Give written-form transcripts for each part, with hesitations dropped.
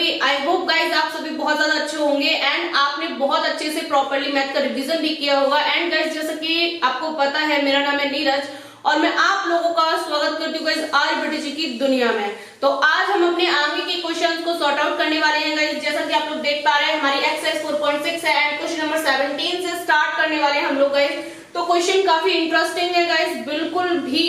सभी। I hope guys आप सभी बहुत ज्यादा अच्छे होंगे एंड आपने बहुत अच्छे से प्रॉपर्ली मैथ का रिवीजन भी किया होगा। एंड गाइज जैसा कि आपको पता है, मेरा नाम है नीरज और मैं आप लोगों का स्वागत करती हूँ गाइज आरबीटीजी की दुनिया में। तो आज हम अपने आगे के क्वेश्चंस को सॉर्ट आउट करने वाले हैं गाइज। जैसा कि आप लोग देख पा रहे हैं, हमारी एक्सरसाइज 4.6 है एंड क्वेश्चन नंबर 17 से स्टार्ट करने वाले हैं हम लोग गाइज। तो क्वेश्चन काफी इंटरेस्टिंग है गाइज, बिल्कुल भी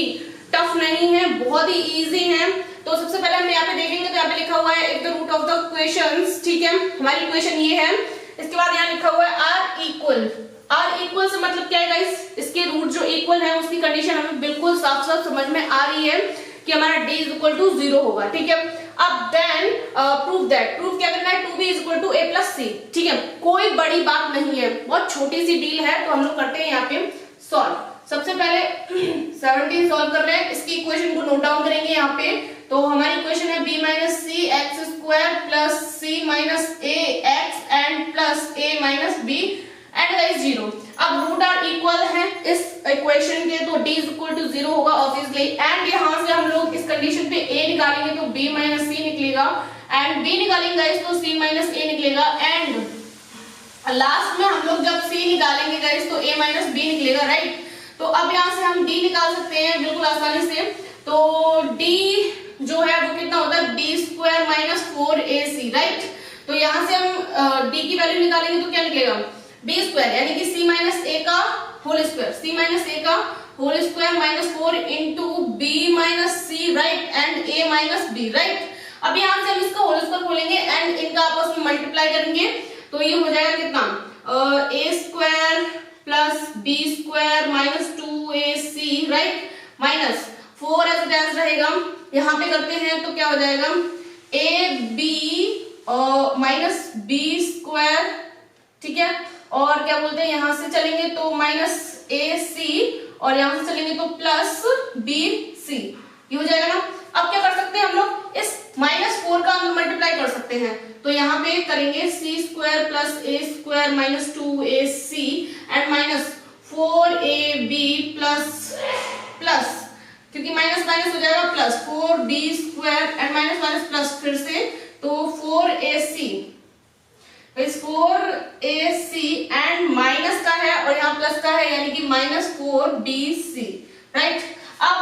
टफ नहीं है, बहुत ही इजी है। तो सबसे पहले हम यहाँ पे देखेंगे तो यहाँ पे लिखा हुआ है if the root of the questions, ठीक है, हमारी इक्वेशन ये है। इसके बाद यहाँ लिखा हुआ है आर इक्वल से मतलब क्या है गाइस, इसके रूट जो इक्वल है उसकी कंडीशन हमें बिल्कुल साफ साफ समझ में आ रही है कि हमारा d इज इक्वल टू 0 होगा, ठीक है। अब देन प्रूफ क्या करना है, 2b is equal to a plus c, ठीक है। कोई बड़ी बात नहीं है, बहुत छोटी सी डील है। तो हम लोग करते हैं यहाँ पे सॉल्व। सबसे पहले 17 सॉल्व कर रहे हैं, इसकी इक्वेशन को नोट डाउन करेंगे यहाँ पे। तो हमारी इक्वेशन है b minus c x square plus c minus a x and plus a minus b and guys 0। अब रूट आर इक्वल है इस इक्वेशन के, तो d इज इक्वल टू 0 होगा ऑब्वियसली। एंड यहाँ से हम लोग इस कंडीशन पे a निकालेंगे तो b माइनस सी निकलेगा एंड b निकालेंगे गाइस तो c माइनस a निकलेगा एंड लास्ट में हम लोग जब c निकालेंगे गाइस तो a माइनस b निकलेगा, राइट। तो अब यहाँ से हम d निकाल सकते हैं बिल्कुल आसानी से। तो d जो है वो कितना होता है, b square minus 4ac, right. तो यहाँ से हम d की वैल्यू निकालेंगे तो क्या निकलेगा, b स्क्वायर यानी कि c माइनस a का whole square minus 4 into b minus c, right, and a minus b, right. अब यहाँ से हम इसका होल स्क्वायर खोलेंगे एंड इनका आपस में मल्टीप्लाई करेंगे तो ये हो जाएगा कितना, a square plus b square minus 2ac, right, minus 4 as it is रहेगा। यहाँ पे करते हैं तो क्या हो जाएगा, ab माइनस बी स्क्वायर, ठीक है। और क्या बोलते हैं, यहाँ से चलेंगे तो माइनस ac और यहाँ से चलेंगे तो प्लस bc, ये हो जाएगा ना। अब क्या कर सकते हैं हम लोग, इस माइनस 4 का हम मल्टीप्लाई कर सकते हैं। तो यहाँ पे करेंगे c square plus a square minus 2ac and minus 4ab plus क्योंकि माइनस माइनस हो जाएगा plus 4b square and minus minus plus फिर से तो 4ac, इस 4ac एंड माइनस का है और यहाँ प्लस का है यानी कि माइनस 4bc, राइट। अब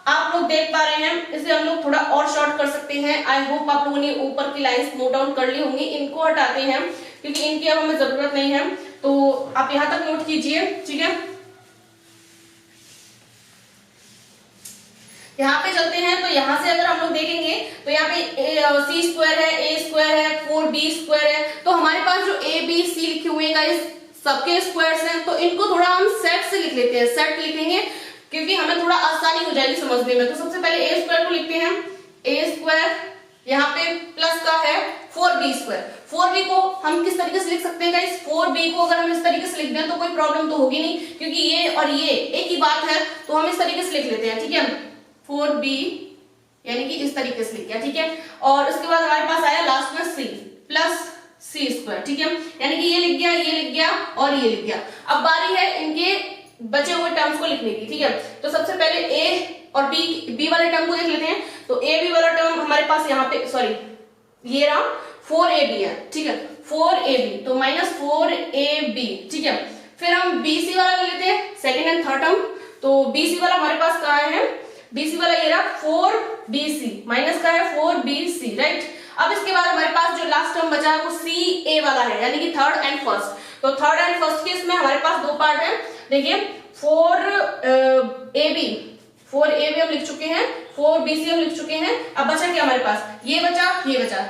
आप लोग देख पा रहे हैं, इसे हम लोग थोड़ा और शॉर्ट कर सकते हैं। आई होप आप लोगों ने ऊपर की लाइंस नोट डाउन कर ली होंगी। इनको हटाते हैं क्योंकि इनकी अब हमें जरूरत नहीं है, तो आप यहाँ तक नोट कीजिए, ठीक है। यहाँ पे चलते हैं तो यहाँ से अगर हम लोग देखेंगे तो यहाँ पे c स्क्वायर है, a स्क्वायर है, 4b स्क्वायर है। तो हमारे पास जो a b c लिखे हुए हैं गाइस सबके स्क्वायर्स हैं, तो इनको थोड़ा हम सेट से लिख लेते हैं, सेट लिखेंगे क्योंकि हमें थोड़ा आसानी हो जाएगी समझने में। तो सबसे पहले a स्क्वायर को लिखते हैं, a स्क्वायर यहाँ पे प्लस का है 4b स्क्वायर। 4b को हम किस तरीके से लिख सकते हैं गाइस, 4b को अगर हम इस तरीके से लिख दें तो कोई प्रॉब्लम तो होगी नहीं क्योंकि ये और ये एक ही बात है, तो हम इस तरीके से लिख लेते हैं, ठीक है। 4b यानी कि इस तरीके से लिख दिया, ठीक है। और उसके बाद हमारे पास आया लास्ट में c प्लस c स्क्वायर, ठीक है, यानी कि ये लिख गया और ये लिख गया। अब बारी है इनके बचे हुए टर्म्स को लिखने की, ठीक है। तो सबसे पहले a और b वाले टर्म को देख लेते हैं। तो ab वाला टर्म हमारे पास यहाँ पे ये रहा 4ab है, ठीक है, 4ab तो माइनस 4ab, ठीक है। फिर हम bc वाला ले लेते हैं, सेकेंड एंड थर्ड टर्म। तो bc वाला हमारे पास कहाँ है, bc वाला ये रहा 4bc माइनस का है 4bc, राइट। अब इसके बाद हमारे पास जो लास्ट टर्म बचा है वो ca वाला है यानी कि थर्ड एंड फर्स्ट। तो थर्ड एंड फर्स्ट के इसमें हमारे पास दो पार्ट है, देखिए 4ab हम लिख चुके हैं, 4bc हम लिख चुके हैं। अब बचा क्या हमारे पास, ये बचा,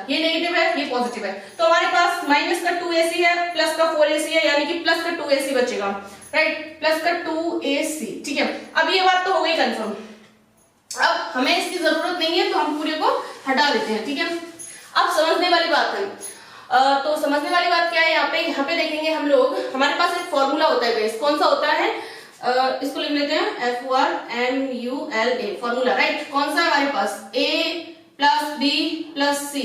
ये नेगेटिव है, ये पॉजिटिव है। तो हमारे पास माइनस का 2ac है, प्लस का 4ac है यानी कि प्लस का 2ac बचेगा, राइट, प्लस का 2ac, ठीक है। अब ये बात तो हो गई कंफर्म। अब हमें इसकी जरूरत नहीं है तो हम पूरे को हटा देते हैं, ठीक है। अब समझने वाली बात है, तो समझने वाली बात क्या है, यहाँ पे देखेंगे हम लोग, हमारे पास एक फॉर्मूला होता है गाइस, कौन सा होता है, इसको लिख लेते हैं FORMULA फॉर्मूला, राइट। कौन सा है हमारे पास, a plus b plus c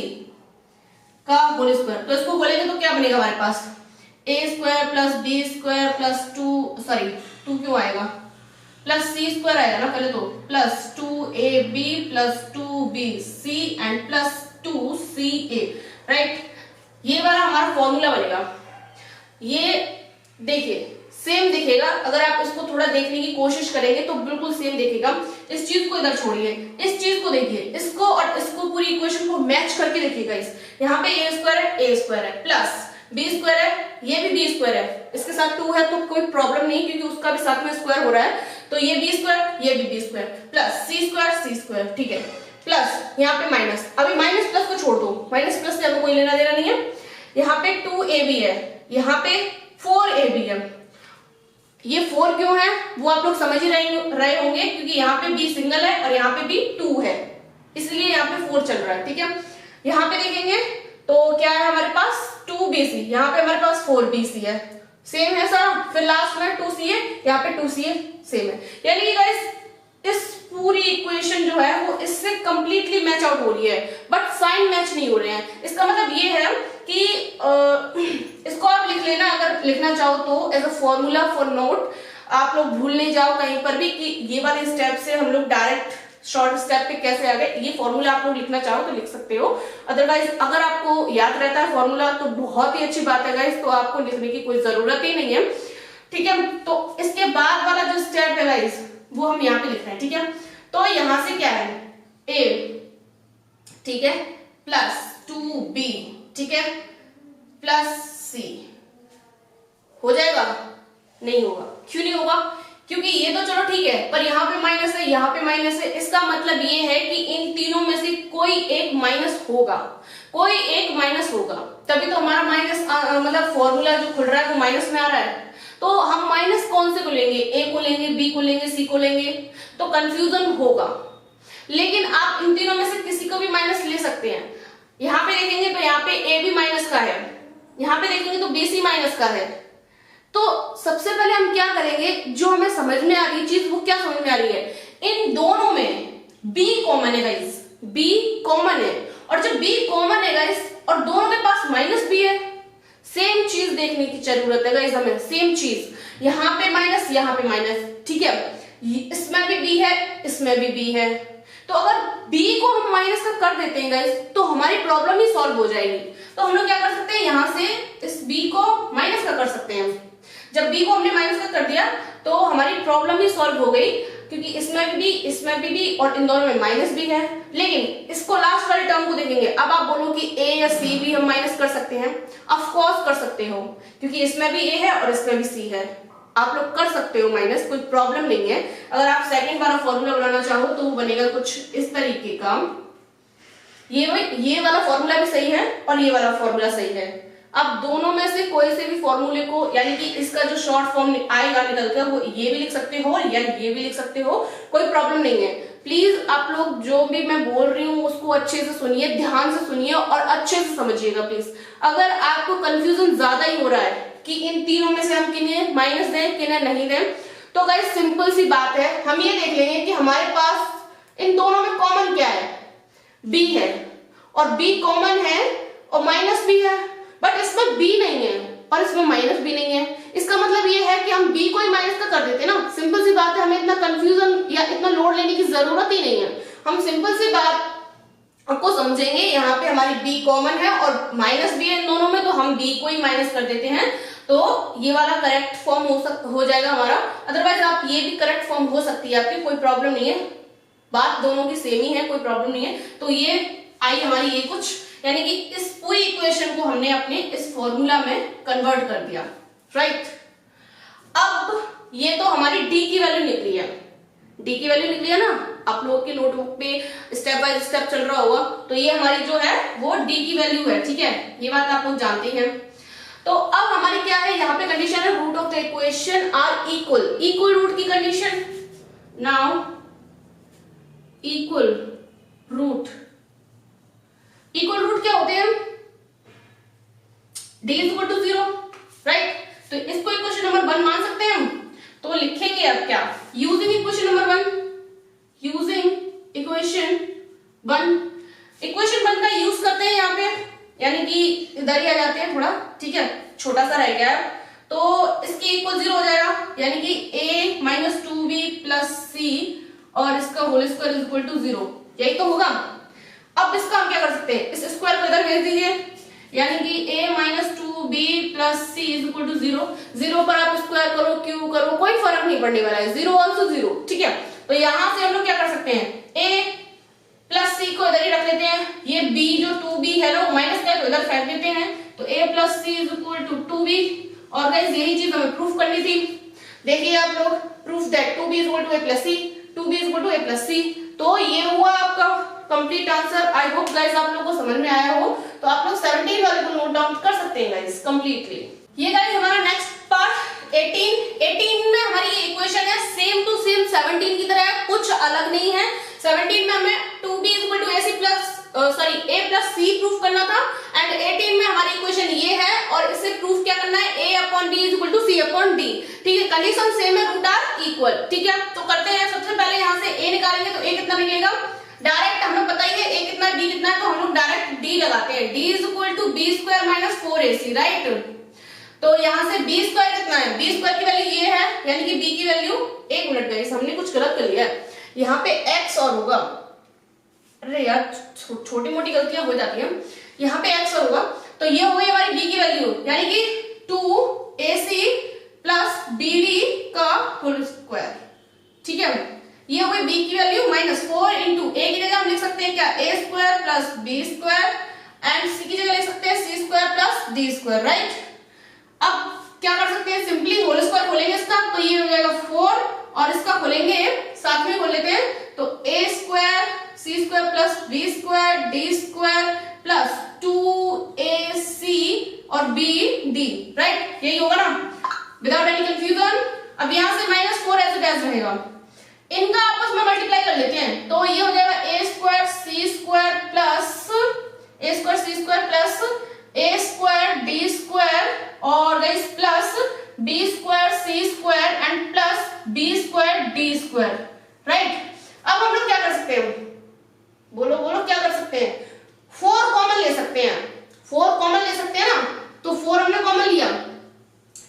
का होल स्क्वायर। तो इसको बोलेंगे तो क्या बनेगा हमारे पास, a square plus b square plus 2 क्यों आएगा, प्लस c स्क्वायर आएगा ना पहले, तो plus 2ab plus 2bc and plus 2ca, right. ये वाला हमारा फॉर्मूला बनेगा। ये देखिए सेम दिखेगा, अगर आप इसको थोड़ा देखने की कोशिश करेंगे तो बिल्कुल सेम दिखेगा। इस चीज को इधर छोड़िए, इस चीज को देखिए, इसको और इसको पूरी इक्वेशन को मैच करके देखिएगा। इस यहाँ पे ए स्क्वायर है प्लस बी स्क्वायर है, ये भी बी स्क्वायर है, इसके साथ 2 है तो कोई प्रॉब्लम नहीं क्योंकि उसका भी साथ में स्क्वायर हो रहा है, तो ये बी स्क्वायर ये भी बी स्क्वायर प्लस सी स्क्वायर, ठीक है, प्लस यहाँ पे माइनस। अभी माइनस प्लस को छोड़ दो, माइनस प्लस से हमें कोई लेना देना नहीं है। यहाँ पे 2ab है, यहाँ पे 4ab है। ये 4 क्यों है वो आप लोग समझ ही रहे होंगे क्योंकि यहाँ पे b सिंगल है और यहाँ पे भी 2 है, इसलिए यहाँ पे 4 चल रहा है, ठीक है। यहाँ पे देखेंगे तो क्या है हमारे पास 2bc, यहाँ पे हमारे पास 4bc है, सेम है सर। फिर लास्ट में 2ca, यहाँ पे 2ca सेम है। यानी कि गाइस इस पूरी इक्वेशन जो है वो इससे कंप्लीटली मैच आउट हो रही है, बट साइन मैच नहीं हो रहे हैं। इसका मतलब ये है कि इसको आप लिख लेना, अगर लिखना चाहो तो as a formula for note, आप लोग भूल नहीं जाओ कहीं पर भी कि ये वाले स्टेप से हम लोग डायरेक्ट शॉर्ट स्टेप पे कैसे आ गए। ये फॉर्मूला आप लोग लिखना चाहो तो लिख सकते हो, अदरवाइज अगर आपको याद रहता है फॉर्मूला तो बहुत ही अच्छी बात है गाइस, तो आपको लिखने की कोई जरूरत ही नहीं है, ठीक है। तो इसके बाद वाला जो स्टेप है गाइस वो हम यहाँ पे लिख रहे हैं, ठीक है। तो यहां से क्या है a, ठीक है, प्लस 2b, ठीक है, प्लस c हो जाएगा? नहीं होगा। क्यों नहीं होगा? क्योंकि ये तो चलो ठीक है, पर यहाँ पे माइनस है, यहाँ पे माइनस है। इसका मतलब ये है कि इन तीनों में से कोई एक माइनस होगा, कोई एक माइनस होगा, तभी तो हमारा माइनस मतलब फॉर्मूला जो खुल रहा है वो माइनस में आ रहा है। तो हम माइनस कौन से को लेंगे? ए को लेंगे, बी को लेंगे, सी को लेंगे, तो कंफ्यूजन होगा। लेकिन आप इन तीनों में से किसी को भी माइनस ले सकते हैं। यहाँ पे देखेंगे तो यहाँ पे ए भी माइनस का है, यहाँ पे देखेंगे तो बी सी माइनस का है। तो सबसे पहले हम क्या करेंगे, जो हमें समझ में आ रही चीज वो क्या समझ में आ रही है, इन दोनों में b कॉमन है गाइस, b कॉमन है। और जब b कॉमन है गाइस और दोनों के पास माइनस भी है, सेम चीज देखने की जरूरत है गाइस हमें, सेम चीज, यहाँ पे माइनस यहाँ पे माइनस, ठीक है। इसमें भी b है, इसमें भी b है। तो अगर b को हम माइनस का कर देते हैं गाइस तो हमारी प्रॉब्लम ही सॉल्व हो जाएगी। तो हम लोग क्या कर सकते हैं, यहां से इस b को माइनस का कर सकते हैं। जब b को हमने माइनस का कर दिया तो हमारी प्रॉब्लम ही सॉल्व हो गई, क्योंकि इसमें भी b और इन दोनों में माइनस भी है। लेकिन इसको लास्ट वाले टर्म को देखेंगे, अब आप बोलो कि a या c भी हम माइनस कर सकते हैं, ऑफ कोर्स कर सकते हो, क्योंकि इसमें भी a है और इसमें भी c है, आप लोग कर सकते हो माइनस, कोई प्रॉब्लम नहीं है। अगर आप सेकंड वाला फॉर्मूला बनाना चाहो तो वो बनेगा कुछ इस तरीके का, ये वाला फॉर्मूला भी सही है और ये वाला फॉर्मूला सही है। अब दोनों में से कोई से भी फॉर्मूले को, यानी कि इसका जो शॉर्ट फॉर्म आएगा निकलकर, वो ये भी लिख सकते हो या ये भी लिख सकते हो, कोई प्रॉब्लम नहीं है। प्लीज आप लोग जो भी मैं बोल रही हूँ उसको अच्छे से सुनिए, ध्यान से सुनिए और अच्छे से समझिएगा प्लीज। अगर आपको कंफ्यूजन ज्यादा ही हो रहा है कि इन तीनों में से हम किन्हें माइनस दें किन्हें नहीं दें, तो गाइस सिंपल सी बात है, हम ये देख लेंगे कि हमारे पास इन दोनों में कॉमन क्या है, b है, और b कॉमन है और माइनस भी है, बट इसमें b नहीं है और इसमें माइनस भी नहीं है। इसका मतलब ये है कि हम b को ही माइनस का कर देते ना, सिंपल सी बात है, हमें इतना कंफ्यूजन या इतना लोड लेने की जरूरत ही नहीं है। हम सिंपल सी बात आपको समझेंगे, यहाँ पे हमारी b कॉमन है और माइनस भी है इन दोनों में, तो हम b को ही माइनस कर देते हैं, तो ये वाला करेक्ट फॉर्म हो जाएगा हमारा। अदरवाइज आप ये भी करेक्ट फॉर्म हो सकती है आपकी, कोई प्रॉब्लम नहीं है, बात दोनों की सेम ही है, कोई प्रॉब्लम नहीं है। तो ये आई हमारी ये कुछ, यानी कि इस पूरी इक्वेशन को हमने अपने इस फॉर्मूला में कन्वर्ट कर दिया, राइट। अब ये तो हमारी d की वैल्यू निकली है, d की वैल्यू निकली है ना, आप लोगों के नोटबुक पे स्टेप बाय स्टेप चल रहा होगा, तो ये हमारी जो है वो d की वैल्यू है, ठीक है, ये बात आप लोग जानते हैं। तो अब हमारी क्या है, यहाँ पे कंडीशन है root of the equation are equal root की कंडीशन। नाउ इक्वल रूट क्या होते हैं, d is equal to 0, right. तो इसको इक्वेशन नंबर 1 मान सकते हैं हम, तो लिखेंगे अब क्या, using equation number 1, using equation 1 का यूज करते हैं यहाँ पे, यानी कि इधर ही आ जाते हैं थोड़ा, ठीक है, छोटा सा रह गया, तो इसकी इक्वल 0 हो जाएगा, यानी कि a minus 2b plus c और इसका whole square is equal to 0, यही तो होगा। अब इसका हम क्या कर सकते हैं, इस स्क्वायर को इधर भेज दीजिए, यानी कि a minus 2b plus c is equal to 0। 0 पर आप स्क्वायर करो, क्यू करो, कोई फर्क नहीं पड़ने वाला है, 0 ऑल्सो 0। ठीक है, तो यहां से हम लोग क्या कर सकते हैं, a प्लस c को इधर ही रख लेते हैं, ये b जो 2b है ना माइनस का, तो इधर फेंक देते हैं, तो a plus c is equal to 2b। और गाइस यही चीज हमें प्रूफ करनी थी। देखिए आप लोग, proof that 2b is equal to a plus c, 2b is equal to a plus c। तो ये हुआ आपका complete answer. I hope guys आप लोगों को समझ में आया हो। तो आप लोग 17 वाले को नोट डाउन कर सकते हैं गाइस कंप्लीटली। ये गाइस हमारा नेक्स्ट पार्ट 18 में हमारी ये इक्वेशन है सेम टू सेम 17 की तरह है, कुछ अलग नहीं है। 17 में हमें 2b is equal to ac plus a plus c proof करना था, एंड 18 में हमारी इक्वेशन ये है और इससे प्रूफ क्या करना है, a upon d is equal to c upon d। ठीक है, कंडीशन सेम है, रूट आर इक्वल। ठीक है, तो करते हैं। सबसे पहले यहाँ से a निकालेंगे, तो a कितना निकलेगा, डायरेक्ट हमें पता ही है a कितना है, b कितना है, तो हम लोग डायरेक्ट d लगाते हैं। d is equal to b square minus 4ac, right. तो यहाँ से b स्क्वायर कितना है, b स्क्वायर की वैल्यू ये है, यानी कि b की वैल्यू, एक मिनट गाइस हमने कुछ गलत कर लिया है, यहाँ पे x और होगा, अरे यार छोटी मोटी गलतियां हो जाती हैं, यहाँ पे x और होगा, तो ये हो गई हमारी b की वैल्यू, यानी कि 2ac प्लस bd का होल स्क्वायर। ठीक है, ये हो गई b की वैल्यू माइनस 4 इंटू a की जगह हम लिख सकते हैं क्या, a square plus b square, and c की जगह लिख सकते हैं c square plus d square, right. अब क्या कर सकते हैं, सिंपली होल स्क्वायर खोलेंगे इसका, तो ये हो जाएगा 4 और इसका खोलेंगे साथ में खोल लेते हैं, तो a square c square plus b square d square plus 2ac और bd, राइट, यही होगा ना, विदाउट एनी कंफ्यूजन। अब यहाँ से माइनस 4 ऐसे डैश रहेगा, इनका आपस में मल्टीप्लाई कर लेते हैं, तो ये हो जाएगा a square c square plus a square d square और guys plus b square c square and plus b square d square, right. अब हम लोग क्या कर सकते हैं, बोलो बोलो क्या कर सकते हैं, 4 कॉमन ले सकते हैं, 4 कॉमन ले सकते हैं ना, तो 4 हमने कॉमन लिया।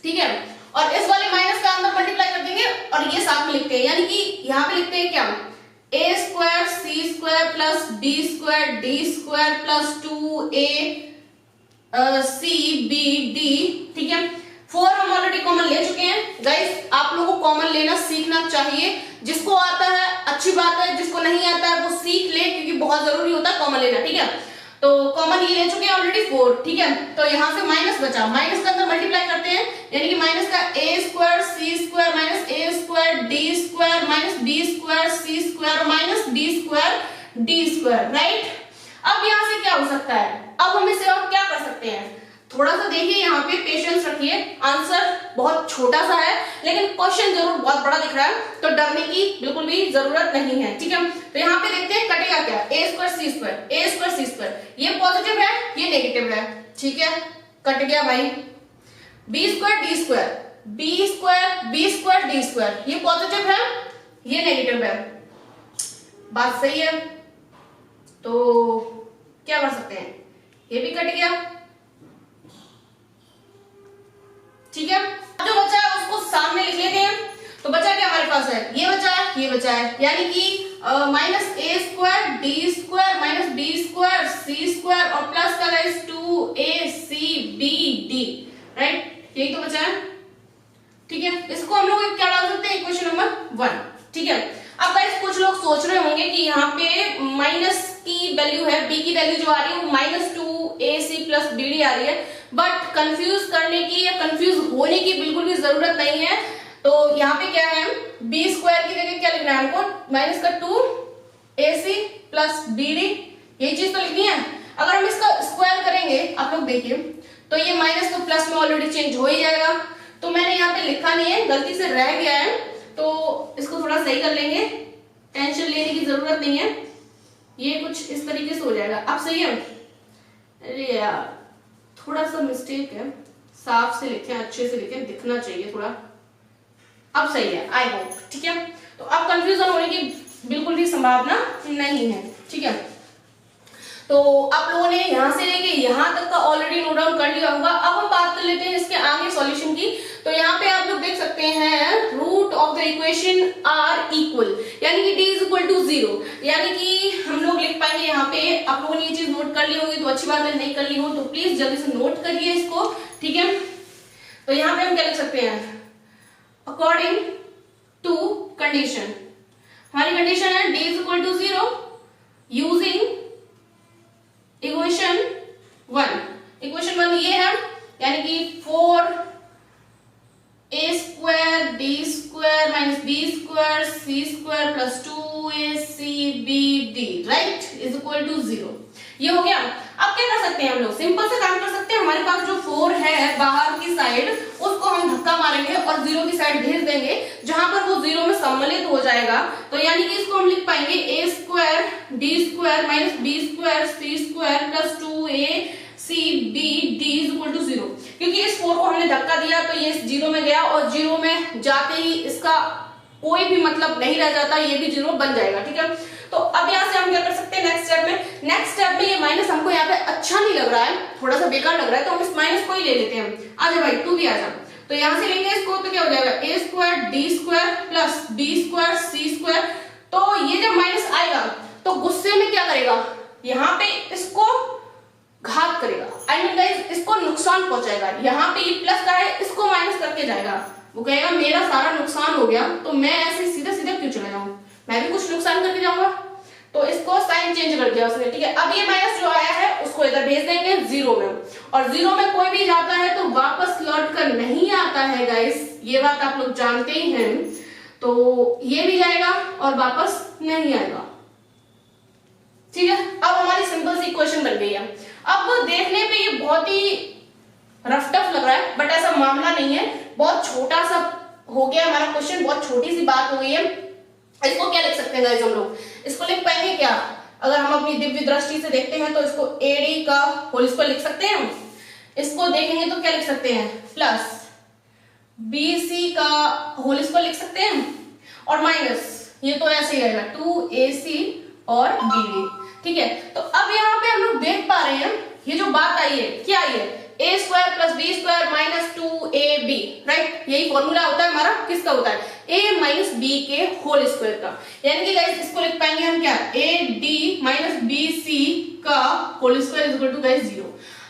ठीक है, और इस वाले माइनस का अंदर मल्टीप्लाई कर देंगे और ये साथ में लिखते हैं, यानी कि यहाँ पे लिखते हैं क्या, a square c square plus b square d square plus 2a c b d। ठीक है, 4 हम ऑलरेडी कॉमन ले चुके हैं गाइस, आप लोगों को कॉमन लेना सीखना चाहिए, जिसको आता है अच्छी बात है, जिसको नहीं आता है वो सीख ले, क्योंकि बहुत जरूरी होता है कॉमन लेना। ठीक है, तो कॉमन ये ले चुके हैं ऑलरेडी 4। ठीक है, तो यहाँ से माइनस बचा, माइनस के अंदर मल्टीप्लाई करते हैं, यानी कि माइनस का a square c square minus a square d square minus b square c square minus b square d square, right. अब यहाँ से क्या हो सकता है, अब हम इसे और क्या कर सकते हैं, थोड़ा सा देखिए, यहाँ पे पेशेंस रखिए, आंसर बहुत छोटा सा है लेकिन क्वेश्चन जरूर बहुत बड़ा दिख रहा है, तो डरने की बिल्कुल भी जरूरत नहीं है। ठीक है, तो यहाँ पे देखते हैं कटेगा क्या, a स्क्वायर c स्क्वायर, ये पॉजिटिव है ये नेगेटिव है। ठीक है, कट गया भाई, b स्क्वायर d स्क्वायर, ये पॉजिटिव है ये नेगेटिव है, बात सही है। तो क्या कर सकते हैं, ये भी कट गया। ठीक है, जो बचा है उसको सामने लिख लेते हैं, तो बचा क्या हमारे पास है, ये बचा है, यानी कि minus a square d square minus b square c square और प्लस का गाइस 2acbd, राइट, यही तो बचा है। ठीक है, इसको हम लोग क्या डाल सकते हैं, इक्वेशन नंबर 1। ठीक है, अब गाइस कुछ लोग सोच रहे होंगे कि यहाँ पे माइनस की वैल्यू है, b की वैल्यू जो आ रही है वो माइनस 2ac प्लस bd आ रही है, बट कंफ्यूज करने की या कंफ्यूज होने की बिल्कुल भी जरूरत नहीं है। तो यहाँ पे क्या है, b स्क्वायर की जगह क्या लिखना है हमको, माइनस का 2ac प्लस bd, यही चीज तो लिखनी है। अगर हम इसका स्क्वायर करेंगे, आप लोग देखिए, तो ये माइनस तो प्लस में ऑलरेडी चेंज हो ही जाएगा, तो मैंने यहाँ पे लिखा नहीं है, गलती से रह गया है, तो इसको थोड़ा सही कर लेंगे, टेंशन लेने की जरूरत नहीं है, ये कुछ इस तरीके से हो जाएगा। अब सही है, अरे यार थोड़ा सा मिस्टेक है, साफ से लिखें, अच्छे से लिखें, दिखना चाहिए थोड़ा, अब सही है आई होप। ठीक है, तो अब कंफ्यूजन होने की बिल्कुल भी संभावना नहीं है। ठीक है, तो आप लोगों ने यहां से लेके यहां तक का ऑलरेडी नोट डाउन कर लिया होगा। अब हम बात कर लेते हैं इसके आगे सॉल्यूशन की। तो यहाँ पे आप लोग देख सकते हैं root of the equation are equal, यानी कि d इज इक्वल टू 0, यानी कि हम लोग लिख पाएंगे यहाँ पे। आप लोगों ने ये चीज नोट कर ली होगी तो अच्छी बात है, नहीं कर ली हो तो प्लीज जल्दी से नोट करिए इसको, ठीक है। तो यहाँ पे हम क्या लिख सकते हैं, अकॉर्डिंग टू कंडीशन, हमारी कंडीशन है d is equal to 0 using equation 1। Equation 1 ये है, यानी कि 4a² d² minus b² c² plus 2acbd right is equal to 0। ये हो गया। अब क्या कर सकते हैं हम लोग, सिंपल से काम कर सकते हैं। हमारे पास जो 4 है बाहर की साइड, उसको हम धक्का मारेंगे और 0 की साइड भेज देंगे, जहां पर वो 0 में सम्मिलित हो जाएगा। तो यानी कि इसको हम लिख पाएंगे a² d² minus b² c² plus 2acbd is equal to 0। क्योंकि इस 4 को हमने धक्का दिया तो ये 0 में गया और 0 में जाते ही इसका कोई भी मतलब नहीं रह जाता, ये भी 0 बन जाएगा, ठीक है। तो अब यहाँ से हम क्या कर सकते हैं नेक्स्ट स्टेप में ये माइनस हमको यहाँ पे अच्छा नहीं लग रहा है, थोड़ा सा बेकार लग रहा है, तो हम इस माइनस को ही ले लेते हैं। आजा भाई तू भी आजा। तो यहाँ से लेंगे इसको तो क्या हो जाएगा a² d² plus b² c²। तो ये जब माइनस आएगा तो गुस्से में क्या करेगा, यहाँ पे इसको घात करेगा, आई मीन गाइस इसको नुकसान पहुंचाएगा। यहाँ पे ये प्लस का है, इसको माइनस करके जाएगा, वो कहेगा मेरा सारा नुकसान हो गया तो मैं ऐसे सीधा सीधा क्यों चला जाऊं, मैं भी कुछ नुकसान करके जाऊंगा। तो इसको साइन चेंज कर दिया उसने, ठीक है। अब ये माइनस जो आया है उसको इधर भेज देंगे 0 में, और 0 में कोई भी जाता है तो वापस लौट कर नहीं आता है गाइस, ये बात आप लोग जानते ही हैं। तो ये भी जाएगा और वापस नहीं आएगा, ठीक है। अब हमारी सिंपल सी इक्वेशन बन गई है। अब देखने पे ये बहुत ही रफ टफ लग रहा है, बट ऐसा मामला नहीं है, बहुत छोटा सा हो गया हमारा क्वेश्चन, बहुत छोटी सी बात हो गई है। इसको क्या लिख सकते हैं गाइस हम लोग, इसको लिख पाएंगे क्या, अगर हम अपनी दिव्य दृष्टि से देखते हैं तो इसको AD का होल स्क्वायर लिख सकते हैं। इसको देखेंगे तो क्या लिख सकते हैं, प्लस BC का होल स्क्वायर लिख सकते हैं, और माइनस ये तो ऐसे ही आएगा 2AC और BD, ठीक है। तो अब यहाँ पे हम लोग देख पा रहे हैं ये जो बात आई है क्या आई है, a² plus b² minus 2ab right. यही फॉर्मूला होता है हमारा, किसका होता है, a माइनस b के होल स्क्वायर का। यानी कि गाइस इसको लिख पाएंगे हम क्या, ad माइनस bc का whole square is equal to guys 0,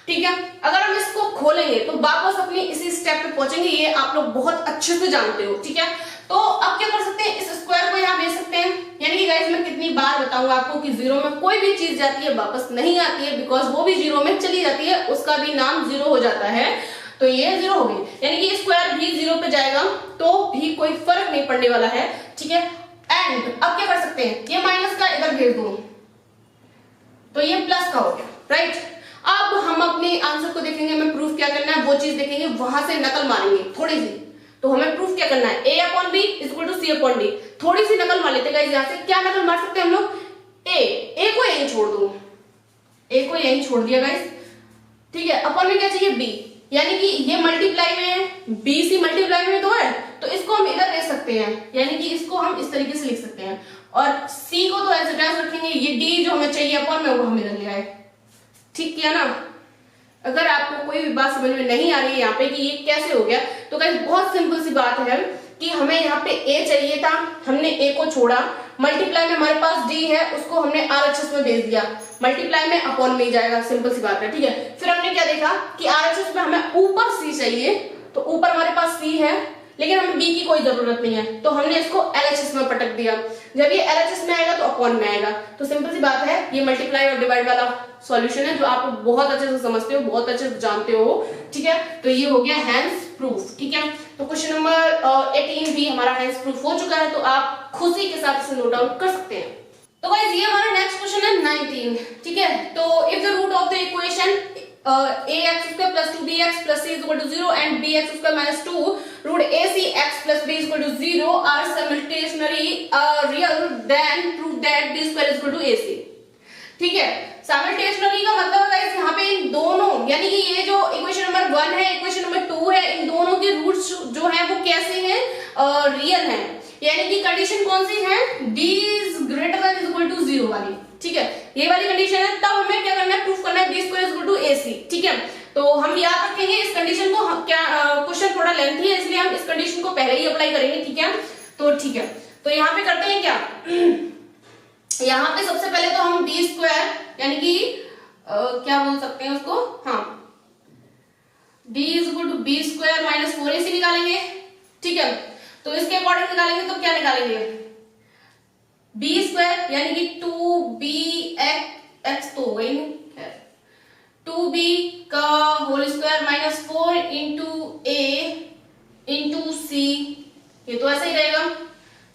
ठीक है। अगर हम इसको खोलेंगे तो वापस अपनी इसी स्टेप पे पहुंचेंगे, ये आप लोग बहुत अच्छे से जानते हो, ठीक है। तो अब क्या कर सकते हैं, इस स्क्वायर को यहाँ भेज सकते हैं। यानी कि गाइस मैं कितनी बार बताऊंगा आपको कि 0 में कोई भी चीज जाती है वापस नहीं आती है, बिकॉज वो भी 0 में चली जाती है, उसका भी नाम 0 हो जाता है। तो ये 0 हो गई, यानी कि स्क्वायर भी 0 पे जाएगा तो भी कोई फर्क नहीं पड़ने वाला है, ठीक है। एंड अब क्या कर सकते हैं, ये माइनस का इधर भेज दूं तो ये प्लस का हो गया, राइट। अब हम अपने आंसर को देखेंगे, हमें प्रूफ क्या करना है वो चीज देखेंगे, वहां से नकल मारेंगे थोड़ी सी। तो हमें प्रूफ क्या करना है, a/b is equal to c/d। थोड़ी सी नकल मार लेते गाइस, यहाँ से क्या नकल मार सकते हैं हम लोग, a को यहीं छोड़ दो, a को यहीं छोड़ दिया गाइस, ठीक है। अपॉन में क्या चाहिए b, यानी कि ये मल्टीप्लाई में है, bc मल्टीप्लाई में तो है, तो इसको हम इधर ले सकते हैं, यानी कि इसको हम इस तरीके से लिख सकते हैं, और c को तो ऐसे रखेंगे, ये d जो हमें चाहिए अपॉन में वो हम इधर ले आए, ठीक किया ना। अगर आपको कोई भी बात समझ में नहीं आ रही है यहाँ पे कि ये कैसे हो गया, तो गाइस बहुत सिंपल सी बात है कि हमें यहाँ पे a चाहिए था, हमने a को छोड़ा, मल्टीप्लाई में हमारे पास d है, उसको हमने RHS में भेज दिया, मल्टीप्लाई में अपॉन में ही जाएगा, सिंपल सी बात है, ठीक है। फिर हमने क्या देखा कि RHS में हमें ऊपर c चाहिए, तो ऊपर हमारे पास c है, लेकिन हमें b की कोई जरूरत नहीं है, तो हमने इसको LHS में पटक दिया। जब ये LHS में आएगा तो अपॉन में आएगा, तो सिंपल सी बात है, ये मल्टीप्लाई और डिवाइड वाला सॉल्यूशन है जो आप बहुत अच्छे से समझते हो, बहुत अच्छे से जानते हो, ठीक है। तो ये हो गया हैंस प्रूफ, ठीक है। तो क्वेश्चन नंबर 18 भी हमारा हैंस प्रूफ हो चुका है, तो आप खुशी के साथ इसे नोट डाउन कर सकते हैं। तो गाइस ये हमारा नेक्स्ट क्वेश्चन है 19, ठीक है। तो if the root of the equation ax² plus 2bx plus c is equal to 0 and bx² minus 2 root acx plus b is equal to 0 are simultaneously real, then prove that b square is equal to ac, ठीक है। Simultaneously का मतलब है यहाँ पे इन दोनों, यानी कि ये जो इक्वेशन नंबर 1 है, इक्वेशन नंबर 2 है, इन दोनों के रूट्स जो है वो कैसे हैं, रियल हैं, यानी कि कंडीशन कौन सी है, d is greater than is equal to 0 वाली, ठीक है। ये वाली कंडीशन है, तब हमें क्या करना है, प्रूफ करना है b square is equal to ac, ठीक है। तो हम याद रखेंगे इस कंडीशन को, क्या क्वेश्चन थोड़ा लेंथी है इसलिए हम इस कंडीशन को पहले ही अप्लाई करेंगे, ठीक है। तो ठीक है, तो यहाँ पे करते हैं क्या, यहाँ पे सबसे पहले तो हम बी स्क्वायर यानी कि क्या बोल सकते हैं उसको, हाँ d is equal to B square minus 4ac निकालेंगे। ठीक है, तो इसके अकॉर्डिंग निकालेंगे तो क्या निकालेंगे, बी स्क्वायर यानी कि 2bx तो हो गई नहीं, 2b का होल स्क्वायर माइनस 4 इंटू ए इंटू सी, ये तो ऐसा ही रहेगा।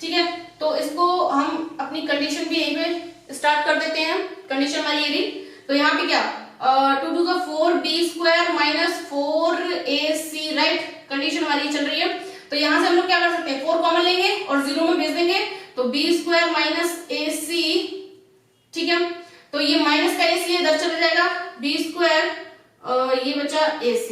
ठीक है, तो इसको हम अपनी कंडीशन भी यहीं पे स्टार्ट कर देते हैं, कंडीशन हमारी ये रही। तो यहाँ पे क्या 2 टू का 4b square minus 4ac, right, condition हमारी चल रही है। तो यहाँ से हम लोग क्या कर सकते हैं, 4 कॉमन लेंगे और 0 में भेज देंगे, तो b स्क्वायर माइनस ac। ठीक है, तो ये माइनस का ac इधर चला जाएगा, b स्क्वायर ये बचा ac,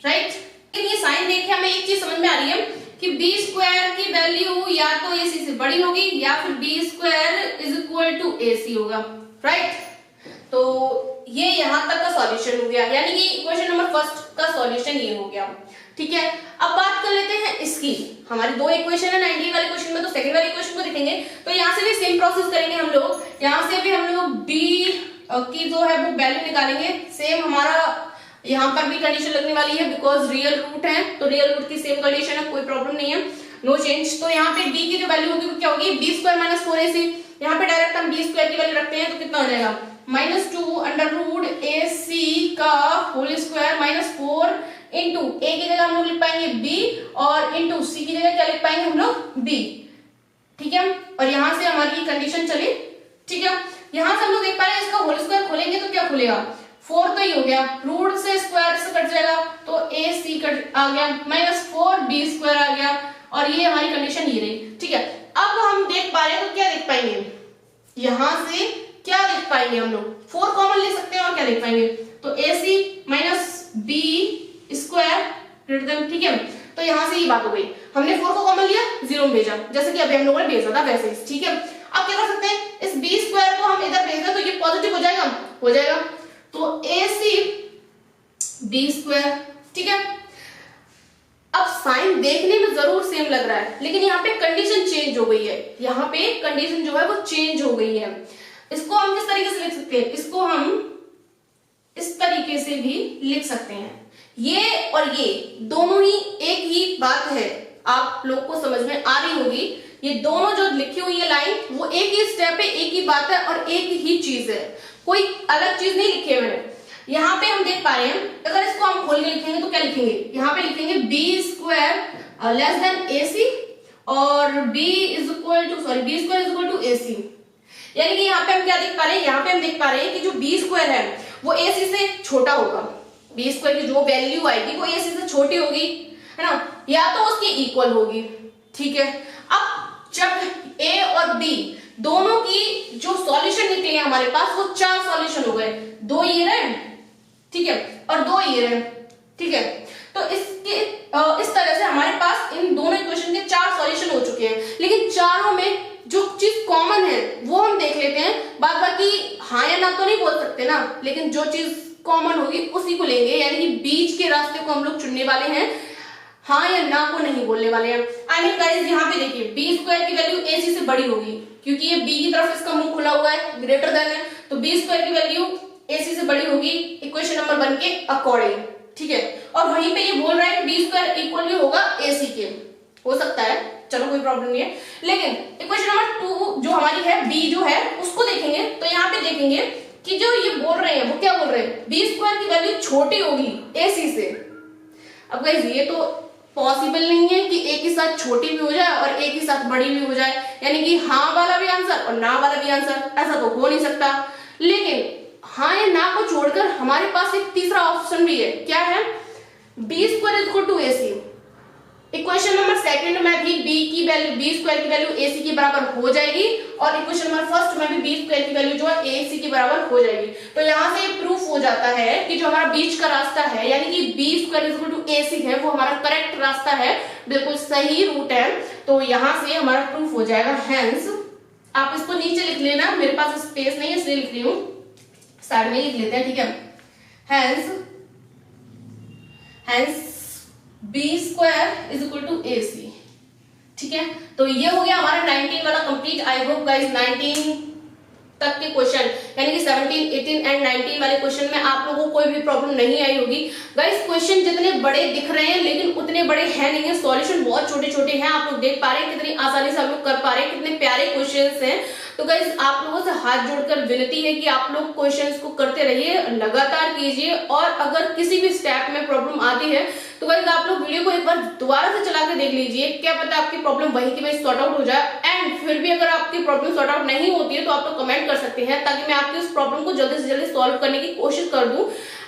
राइट। लेकिन ये साइन देख के हमें एक चीज समझ में आ रही है कि b स्क्वायर की वैल्यू या तो ac से बड़ी होगी या फिर b square is equal to ac होगा, राइट। तो ये यहां तक का सॉल्यूशन हो गया, यानी कि इक्वेशन नंबर फर्स्ट का सॉल्यूशन ये हो गया। ठीक है, अब बात कर लेते हैं इसकी, हमारी दो इक्वेशन है 90 वाले क्वेश्चन में, तो सेकंड वाले इक्वेशन को देखेंगे। तो यहाँ से भी सेम प्रोसेस करेंगे हम लोग, यहाँ से भी हम लोग b की जो है वो वैल्यू निकालेंगे। सेम हमारा यहाँ पर भी कंडीशन लगने वाली है, बिकॉज रियल रूट है, तो रियल रूट की सेम कंडीशन है, कोई प्रॉब्लम नहीं है, नो चेंज। तो यहाँ पे d की जो वैल्यू होगी वो क्या होगी, b स्क्वायर माइनस 4ac। यहाँ पे डायरेक्ट हम b स्क्वायर की वैल्यू रखते हैं, तो कितना हो जाएगा, -2 अंडर रूट ac का whole square minus 4 into a की जगह हम लोग लिख पाएंगे b और इंटू c की जगह क्या लिख पाएंगे हम लोग b। ठीक है, और यहां से हमारी कंडीशन चली। ठीक है, यहां से हम लोग देख पा रहे हैं इसका होल स्क्वायर खोलेंगे तो क्या खुलेगा, 4 तो ही हो गया, रूट से स्क्वायर से कट जाएगा, तो ac कट आ गया, -4b स्क्वायर आ गया, और ये हमारी कंडीशन ये रही। ठीक है, अब हम देख पा रहे हैं तो क्या देख पाएंगे, यहां से क्या देख पाएंगे हम लोग, 4 कॉमन ले सकते हैं और क्या देख पाएंगे, तो ac minus b square greater than. ठीक है, तो यहां से ये बात हो गई, हमने 4 को कॉमन लिया, 0 में भेजा, जैसे कि अभी हम लोगों ने भेजा था वैसे ही। ठीक है, अब क्या कर सकते हैं, इस b स्क्वायर को हम इधर भेज दें तो ये पॉजिटिव हो जाएगा, तो ac b स्क्वायर। ठीक है, अब साइन देखने में जरूर सेम लग रहा है, लेकिन यहाँ पे कंडीशन चेंज हो गई है, यहाँ पे कंडीशन जो है वो चेंज हो गई है। इसको हम किस तरीके से लिख सकते हैं, इसको हम इस तरीके से भी लिख सकते हैं, ये और ये दोनों ही एक ही बात है, आप लोग को समझ में आ रही होगी। ये दोनों जो लिखी हुई है लाइन वो एक ही स्टेप है, एक ही बात है और एक ही चीज है, कोई अलग चीज नहीं लिखी है मैंने। यहाँ पे हम देख पा रहे हैं, अगर इसको हम खोल के लिखेंगे तो क्या लिखेंगे, यहाँ पे लिखेंगे b square less than ac और b square is equal to ac। यानी कि यहाँ पे हम क्या देख पा रहे हैं, यहाँ पे हम देख पा रहे हैं कि जो b स्क्वायर है वो ac से छोटा होगा, b स्क्वायर की जो वैल्यू आएगी वो ac से छोटी होगी, है ना, या तो उसकी इक्वल होगी। ठीक है, अब जब a और b दोनों की जो सॉल्यूशन निकले हमारे पास वो 4 सॉल्यूशन हो गए, 2 ये रहे, ठीक है, और 2 ये रहे। ठीक है, तो इसके इस तरह से हमारे पास इन दोनों इक्वेशन के 4 सॉल्यूशन हो चुके हैं, लेकिन चारों में जो चीज कॉमन है वो हम देख लेते हैं, बाद बाकी हाँ या ना तो नहीं बोल सकते ना, लेकिन जो चीज कॉमन होगी उसी को लेंगे, यानी कि बीच के रास्ते को हम लोग चुनने वाले हैं, हाँ या ना को नहीं बोलने वाले हैं। आई मीन गाइस, यहाँ पे देखिए b स्क्वायर की वैल्यू ac से बड़ी होगी, क्योंकि ये b की तरफ इसका मुंह खुला हुआ है, ग्रेटर देन है, तो b स्क्वायर की वैल्यू ac से बड़ी होगी इक्वेशन नंबर 1 के अकॉर्डिंग। ठीक है, और वहीं पे ये बोल रहा है कि b स्क्वायर इक्वल भी होगा ac के, हो सकता है, चलो कोई प्रॉब्लम नहीं है। लेकिन इक्वेशन नंबर 2 जो हमारी है b जो है उसको देखेंगे, तो यहाँ पे देखेंगे कि जो ये बोल रहे हैं वो क्या बोल रहे हैं, b स्क्वायर की वैल्यू छोटी होगी ac से। अब गाइस ये तो पॉसिबल नहीं है कि एक ही साथ छोटी भी हो जाए और एक ही साथ बड़ी भी हो जाए, यानी कि हाँ वाला भी आंसर और ना वाला भी आंसर, ऐसा तो हो नहीं सकता। लेकिन हाँ या ना को छोड़कर हमारे पास एक तीसरा ऑप्शन भी है, क्या है, b square is equal to ac। Equation number second में भी b स्क्वायर की वैल्यू ac के बराबर हो जाएगी, और इक्वेशन नंबर फर्स्ट में भी b स्क्वायर की वैल्यू जो है ac के बराबर हो जाएगी। तो यहां से प्रूफ हो जाता है कि जो हमारा बीच का रास्ता है, यानी कि b square is equal to ac है, वो हमारा करेक्ट रास्ता है, बिल्कुल सही रूट है। तो यहां से हमारा प्रूफ हो जाएगा। हेंस आप इसको नीचे लिख लेना, मेरे पास स्पेस नहीं है इसलिए लिख रही हूं, साइड में लिख लेते हैं। ठीक है, hence b square is equal to ac। ठीक है, तो ये हो गया हमारा 19 वाला कंप्लीट। आई होप गाइस 19 तक के क्वेश्चन यानी कि 17, 18 एंड 19 वाले क्वेश्चन में आप लोगों को कोई भी प्रॉब्लम नहीं आई होगी। गाइस क्वेश्चन जितने बड़े दिख रहे हैं लेकिन उतने बड़े हैं नहीं है, सॉल्यूशन बहुत छोटे छोटे हैं। आप लोग देख पा रहे हैं कितनी आसानी से हम लोग कर पा रहे हैं, कितने प्यारे क्वेश्चंस हैं। तो गाइस आप लोगों से हाथ जोड़कर विनती है कि आप लोग क्वेश्चंस को करते रहिए, लगातार कीजिए, और अगर किसी भी स्टेप में प्रॉब्लम आती है तो गाइस आप लोग वीडियो को एक बार दोबारा से चला के देख लीजिए, क्या पता आपकी प्रॉब्लम वहीं की वहीं सॉर्ट आउट हो जाए। एंड फिर भी अगर आपकी प्रॉब्लम सॉर्ट आउट नहीं होती है तो आप लोग कमेंट कर सकते हैं, ताकि मैं आपकी उस प्रॉब्लम को जल्दी से जल्दी सॉल्व करने की कोशिश कर दूं।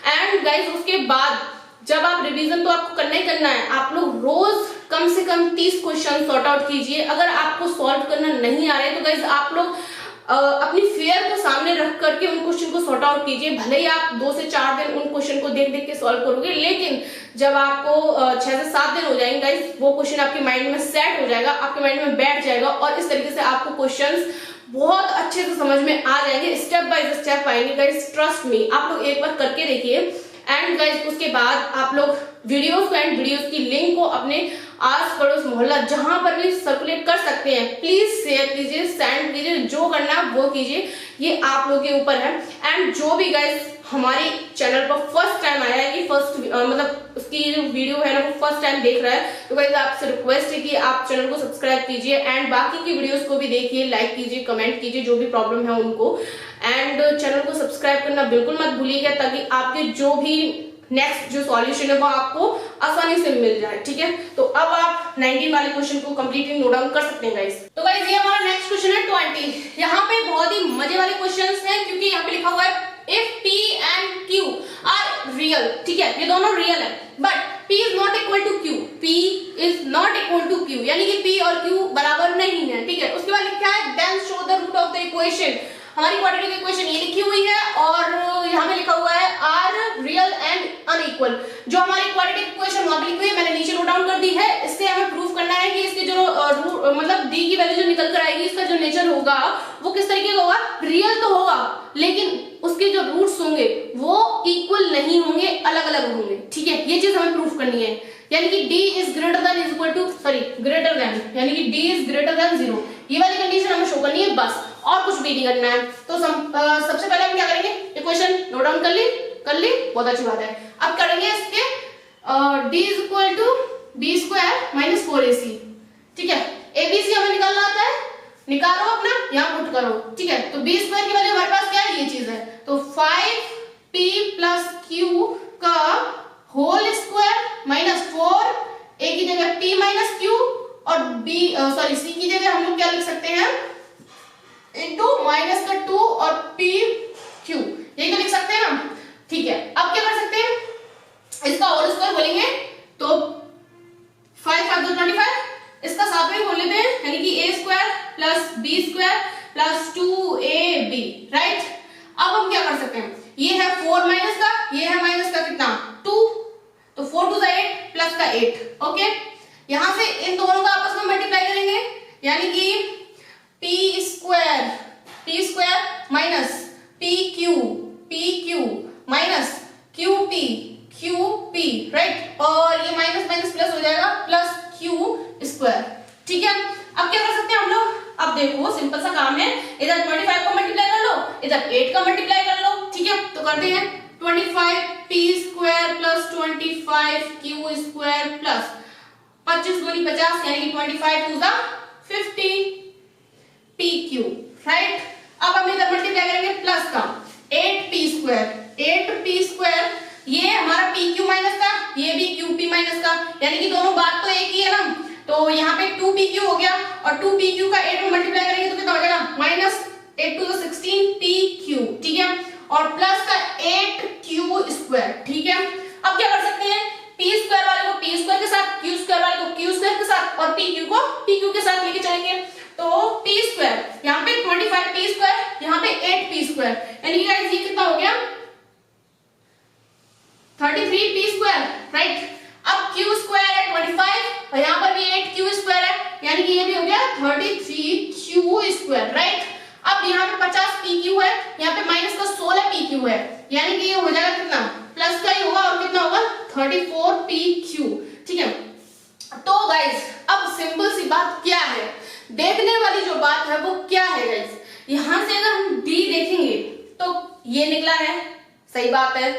एंड गाइस उसके बाद जब आप रिवीजन तो आपको करना ही करना है, आप लोग रोज कम से कम 30 क्वेश्चन सॉर्ट आउट कीजिए। अगर आपको सॉल्व करना नहीं आ रहा है तो गाइस आप लोग अपनी फेयर को सामने रख करके उन क्वेश्चन को सॉर्ट आउट कीजिए। भले ही आप 2 से 4 दिन उन क्वेश्चन को देख देख के सॉल्व करोगे, लेकिन जब आपको 6 से 7 दिन हो जाएंगे गाइस, वो क्वेश्चन आपके माइंड में सेट हो जाएगा, आपके माइंड में बैठ जाएगा, और इस तरीके से आपको क्वेश्चंस बहुत अच्छे से समझ में आ जाएंगे, स्टेप बाय स्टेप आएंगे। गाइस ट्रस्ट मी, आप लोग एक बार करके देखिए। एंड गाइस उसके बाद आप लोग वीडियोस की लिंक को अपने आस पड़ोस मोहल्ला जहां पर भी सर्कुलेट कर सकते हैं, प्लीज शेयर कीजिए, सेंड कीजिए, जो करना है वो कीजिए, ये आप लोगों के ऊपर है। एंड जो भी गाइस हमारे चैनल पर फर्स्ट टाइम आया है, ये फर्स्ट मतलब उसकी जो वीडियो है ना वो फर्स्ट टाइम देख रहा है, तो गाइस आपसे रिक्वेस्ट है कि आप चैनल को सब्सक्राइब कीजिए एंड बाकी की वीडियोस को भी देखिए, लाइक कीजिए, कमेंट कीजिए, जो भी प्रॉब्लम है उनको। एंड चैनल को सब्सक्राइब करना बिल्कुल मत भूलिएगा, ताकि आपके जो भी नेक्स्ट जो सॉल्यूशन है वो आपको आसानी से मिल जाए। ठीक है, तो अब आप 19 वाले क्वेश्चन को कंप्लीटली नोट डाउन कर सकते हैं गाइस। तो गाइस ये हमारा नेक्स्ट क्वेश्चन है 20। यहाँ पे बहुत ही मजे वाले क्वेश्चंस हैं, क्योंकि यहाँ पे लिखा हुआ है if P and Q are real. ठीक है, ये दोनों रियल है, but P is not equal to Q। P is not equal to Q यानी कि P और Q बराबर नहीं है। ठीक है, उसके बाद लिखा है then show the root of the equation. हमारी क्वाड्रेटिक इक्वेशन ये लिखी हुई है और यहाँ पे लिखा हुआ है आर रियल एंड अनइक्वल। जो हमारी क्वाड्रेटिक इक्वेशन वहां पे लिखी हुई है मैंने नीचे नोट डाउन कर दी है। इससे हमें प्रूफ करना है कि इसके जो मतलब डी की वैल्यू जो निकल कर आएगी, इसका जो नेचर होगा वो किस तरीके का होगा, रियल तो होगा, लेकिन उसके जो रूट्स होंगे वो इक्वल नहीं होंगे, अलग अलग होंगे। ठीक है, ये चीज हमें प्रूफ करनी है, यानी कि d is greater than is equal to greater than, यानी कि d इज ग्रेटर देन 0। ये वाली कंडीशन हमें शो करनी है बस, और कुछ भी नहीं करना है। तो सबसे पहले हम क्या करेंगे, इक्वेशन नोट डाउन कर ली, बहुत अच्छी बात है। अब करेंगे इसके d is equal to b square minus 4ac। ठीक है, abc हमें निकालना आता है, निकालो अपना, यहाँ पुट करो। ठीक है, तो b स्क्वायर की वैल्यू हमारे पास क्या है, ये चीज है, तो 5p प्लस q का होल स्क्वायर माइनस 4, a की जगह p माइनस q और c की जगह हम लोग क्या लिख सकते हैं, इनटू माइनस का 2 और p q, ये क्या लिख सकते हैं हम। ठीक है, अब क्या कर सकते हैं, इसका होल स्क्वायर बोलेंगे तो 5 5 25, इसका साथ में बोल लेते हैं, यानी कि a square plus b square plus 2ab। Right, अब हम क्या कर सकते हैं, ये है 4 माइनस का, ये है माइनस का कितना 2, तो 4 2 8 प्लस का 8। ओके, यहां से इन दोनों का आपस में मल्टीप्लाई करेंगे, यानी कि p square minus pq minus qp, right, और ये माइनस माइनस प्लस हो जाएगा प्लस q स्क्वायर। ठीक है, अब क्या कर सकते हैं हम लोग, अब देखो सिंपल सा काम है, इधर 25 को मल्टीप्लाई कर लो, इधर 8 का मल्टीप्लाई कर लो। ठीक है, तो करते हैं 25p square plus 25q square plus 25 दूनी 50, यानी कि 25 टू द 50 pq। राइट, अब हम इधर मल्टीप्लाई करेंगे प्लस का 8p स्क्वायर, ये हमारा pq माइनस का, ये भी qp माइनस का, यानी कि दोनों बात तो एक ही है ना, तो यहाँ पे 2pq हो गया और 2pq का 8 में मल्टीप्लाई करेंगे तो कितना हो जाएगा, माइनस 8 टू द 16 pq। ठीक है, और प्लस का 8q स्क्वायर। ठीक है, अब क्या कर सकते हैं, p स्क्वायर वाले को p स्क्वायर के साथ, q स्क्वायर वाले को q स्क्वायर के साथ और pq को pq के साथ लेके चलेंगे, तो p स्क्वायर यहाँ पे 25p स्क्वायर, यहाँ पे 8p स्क्वायर, यानी कि गाइस ये कितना हो गया 33p स्क्वायर। राइट, अब q स्क्वायर है 25 और यहाँ पर भी 8q स्क्वायर है, यानी कि ये भी हो गया 33q स्क्वायर। राइट, अब यहाँ पे 50pq है, यहाँ पे माइनस का 16pq है, यानी कि ये हो जाएगा कितना, प्लस का ही होगा और कितना होगा 34pq। ठीक है, तो गाइस अब सिंपल सी बात क्या है, देखने वाली जो बात है वो क्या है गाइस। यहां से अगर हम डी देखेंगे तो ये निकला है, सही बात है।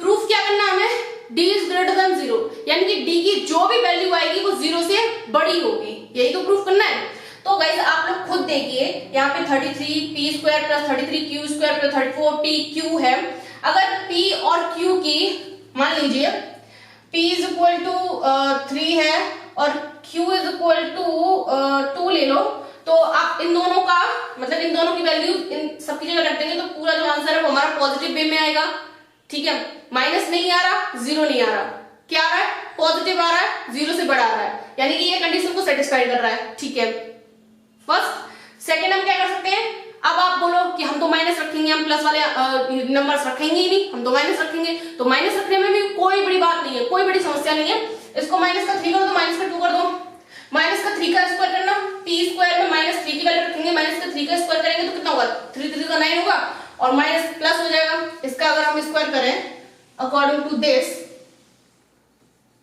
प्रूफ क्या करना हमें, डी इज ग्रेटर देन 0, यानी कि डी की जो भी वैल्यू आएगी वो 0 से बड़ी होगी, यही तो प्रूफ करना है। तो गाइस आप लोग खुद देखिए, यहाँ पे 33 p² plus 33 q² plus 34 t q है। अगर p और q की मान लीजिए p इज इक्वल टू 3 है और q इज इक्वल टू 2 ले लो, तो आप इन दोनों का मतलब इन दोनों की वैल्यू इन सबकी जगह रख देंगे तो पूरा जो आंसर है वो हमारा पॉजिटिव वे में आएगा। ठीक है, माइनस नहीं आ रहा, जीरो नहीं आ रहा, क्या आ रहा है, पॉजिटिव आ रहा है, 0 से बड़ा आ रहा है, यानी कि ये कंडीशन को सेटिस्फाई कर रहा है। ठीक है, फर्स्ट। सेकेंड हम क्या कर सकते हैं, अब आप बोलो कि हम तो माइनस रखेंगे, हम प्लस वाले नंबर्स रखेंगे ही नहीं, हम तो माइनस रखेंगे। तो माइनस रखने में भी कोई बड़ी बात नहीं है, कोई बड़ी समस्या नहीं है। इसको माइनस का 3 कर दो, माइनस का 2 कर दो, माइनस का 3 का स्क्वायर करना, p² में माइनस 3 की वैल्यू रखेंगे, माइनस का 3 का स्क्वायर करेंगे तो कितना होगा, 3 3 का 9 होगा और माइनस प्लस हो जाएगा। इसका अगर हम स्क्वायर करें अकॉर्डिंग टू दिस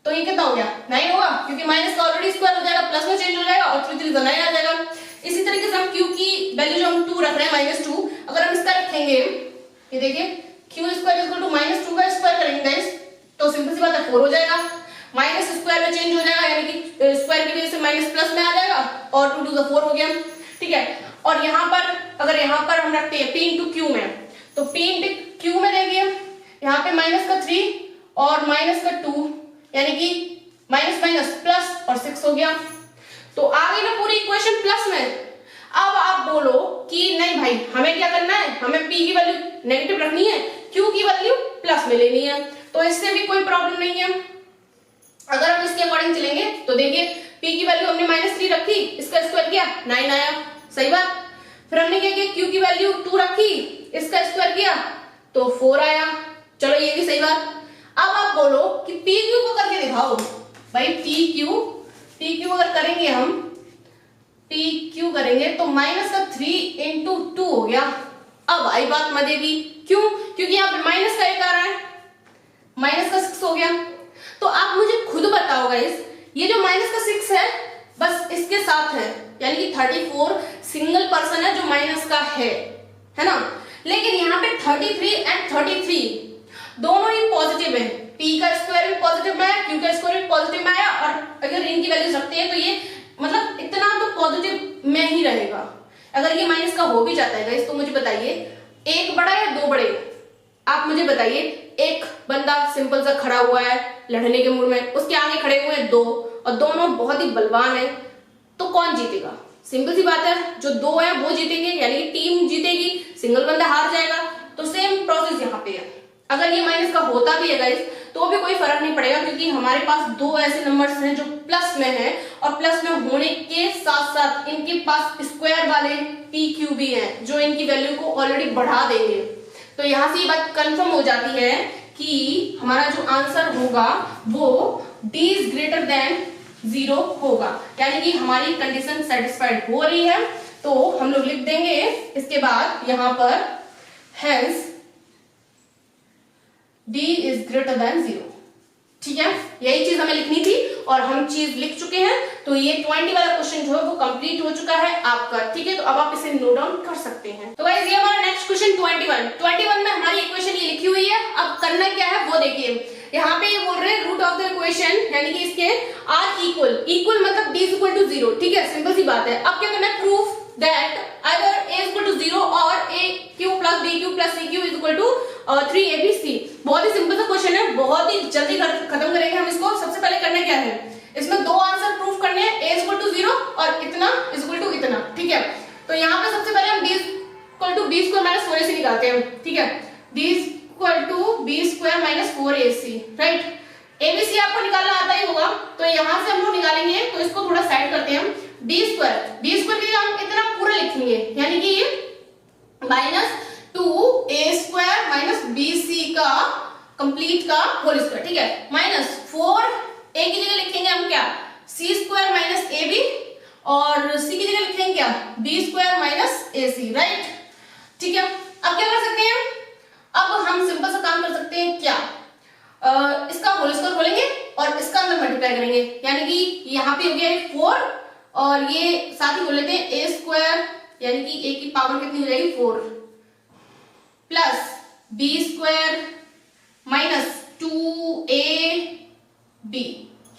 तो ये कितना हो गया, 9 होगा, क्योंकि माइनस का ऑलरेडी स्क्वायर हो जाएगा, प्लस में चेंज हो जाएगा और 3 3 का 9 आ जाएगा। इसी तरीके से हम q की वैल्यू जो हम 2 रख रहे हैं -2, अगर हम इसका रखेंगे, ये देखिए q² इक्वल टू -2 का स्क्वायर करेंगे गाइस तो सिंपल सी बात है 4 हो जाएगा, माइनस स्क्वायर में चेंज हो जाएगा, यानी कि स्क्वायर की वजह से माइनस प्लस में आ जाएगा और 2 2 4 हो गया। ठीक है, और यहाँ पर अगर यहाँ पर हम रखते हैं p इंटू क्यू में, तो p इंटू क्यू में देखिए यहाँ पे माइनस का 3 और माइनस का 2, यानी कि माइनस माइनस प्लस और 6 हो गया। तो आ गई ना पूरी इक्वेशन प्लस में। अब आप बोलो कि नहीं भाई हमें क्या करना है, हमें p की वैल्यू नेगेटिव रखनी है, q की वैल्यू प्लस में लेनी है, तो इससे भी कोई प्रॉब्लम नहीं है। अगर हम इसके अकॉर्डिंग चलेंगे तो देखिए p की वैल्यू हमने -3 रखी, इसका स्क्वायर किया 9 आया, सही बात। फिर हमने क्या किया, q की वैल्यू 2 रखी, इसका स्क्वायर किया तो 4 आया, चलो ये भी सही बात। अब आप बोलो कि pq को करके दिखाओ भाई, pq अगर करेंगे हम pq करेंगे तो माइनस का 3 इंटू 2 हो गया। अब आई बात मजे की, क्यों, क्योंकि यहाँ पे माइनस का 1 आ रहा है, माइनस का 6 हो गया। तो आप मुझे खुद बताओ गाइस, ये जो माइनस का 6 है बस इसके साथ है, यानी कि 34 सिंगल पर्सन है जो माइनस का है ना। लेकिन यहाँ पे 33 एंड 33 दोनों ही पॉजिटिव है, p का स्क्वायर भी पॉजिटिव में आया, q का स्क्वायर भी पॉजिटिव में आया, और अगर इनकी वैल्यूज रखते हैं तो ये मतलब इतना तो पॉजिटिव में ही रहेगा। अगर ये माइनस का हो भी जाता है गाइस तो मुझे बताइए एक बड़ा या दो बड़े, आप मुझे बताइए। एक बंदा सिंपल सा खड़ा हुआ है लड़ने के मूड में, उसके आगे खड़े हुए हैं 2 और दोनों बहुत ही बलवान है, तो कौन जीतेगा, सिंपल सी बात है जो 2 है वो जीतेंगे, यानी कि टीम जीतेगी, सिंगल बंदा हार जाएगा। तो सेम प्रोसेस यहाँ पे है। अगर ये माइनस का होता भी है गाइस तो भी कोई फर्क नहीं पड़ेगा, क्योंकि हमारे पास 2 ऐसे नंबर्स हैं जो प्लस में है और प्लस में होने के साथ साथ इनके पास स्क्वायर वाले pq भी हैं जो इनकी वैल्यू को ऑलरेडी बढ़ा देंगे। तो यहाँ से ये बात कंफर्म हो जाती है कि हमारा जो आंसर होगा वो d इज ग्रेटर देन 0 होगा, यानी कि हमारी कंडीशन सेटिस्फाइड हो रही है। तो हम लोग लिख देंगे इसके बाद यहाँ पर hence d is greater than 0। ठीक है, यही चीज हमें लिखनी थी और हम चीज लिख चुके हैं। तो ये 20 वाला क्वेश्चन जो है वो कंप्लीट हो चुका है आपका। ठीक है, तो अब आप इसे नोट डाउन कर सकते हैं। तो गाइस ये हमारा नेक्स्ट क्वेश्चन 21 में हमारी इक्वेशन ये लिखी हुई है। अब करना क्या है वो देखिए, यहाँ पे ये बोल रहे हैं रूट ऑफ द इक्वेशन, यानी कि इसके आर इक्वल मतलब d इक्वल टू 0। ठीक है, सिंपल सी बात है। अब क्या करना है, proof that either a equal to 0 और aq plus bq plus cq is equal to 3abc। बहुत ही सिंपल सा क्वेश्चन है, बहुत ही जल्दी खत्म करेंगे हम इसको। सबसे पहले करना क्या है, इसमें 2 आंसर प्रूफ करने हैं, a इक्वल टू 0 और इतना इक्वल टू इतना। ठीक है, तो यहाँ पे सबसे पहले हम d equal to b square minus 4ac निकालते हैं। ठीक है, d equal to b square minus 4ac, right. abc आपको निकालना आता ही होगा, तो यहाँ से हम लोग निकालेंगे, तो इसको थोड़ा साइड करते हैं हम। d स्क्वायर के लिए हम इतना पूरा लिखेंगे, यानी कि ये minus 2a square minus bc का कंप्लीट का होल स्क्वायर। ठीक है, माइनस 4a की जगह लिखेंगे हम क्या, c स्क्वायर माइनस ab, और c की जगह लिखेंगे क्या, b square minus ac, right. ठीक है, अब क्या कर सकते हैं, अब हम सिंपल सा काम कर सकते हैं क्या, इसका होल स्क्वायर खोलेंगे और और इसका अंदर मल्टीप्लाई करेंगे, यानी कि यहाँ पे हो गया 4 और ये साथ ही बोल लेते हैं a स्क्वायर, यानी कि a की पावर कितनी हो जाएगी 4 plus b square minus 2ab,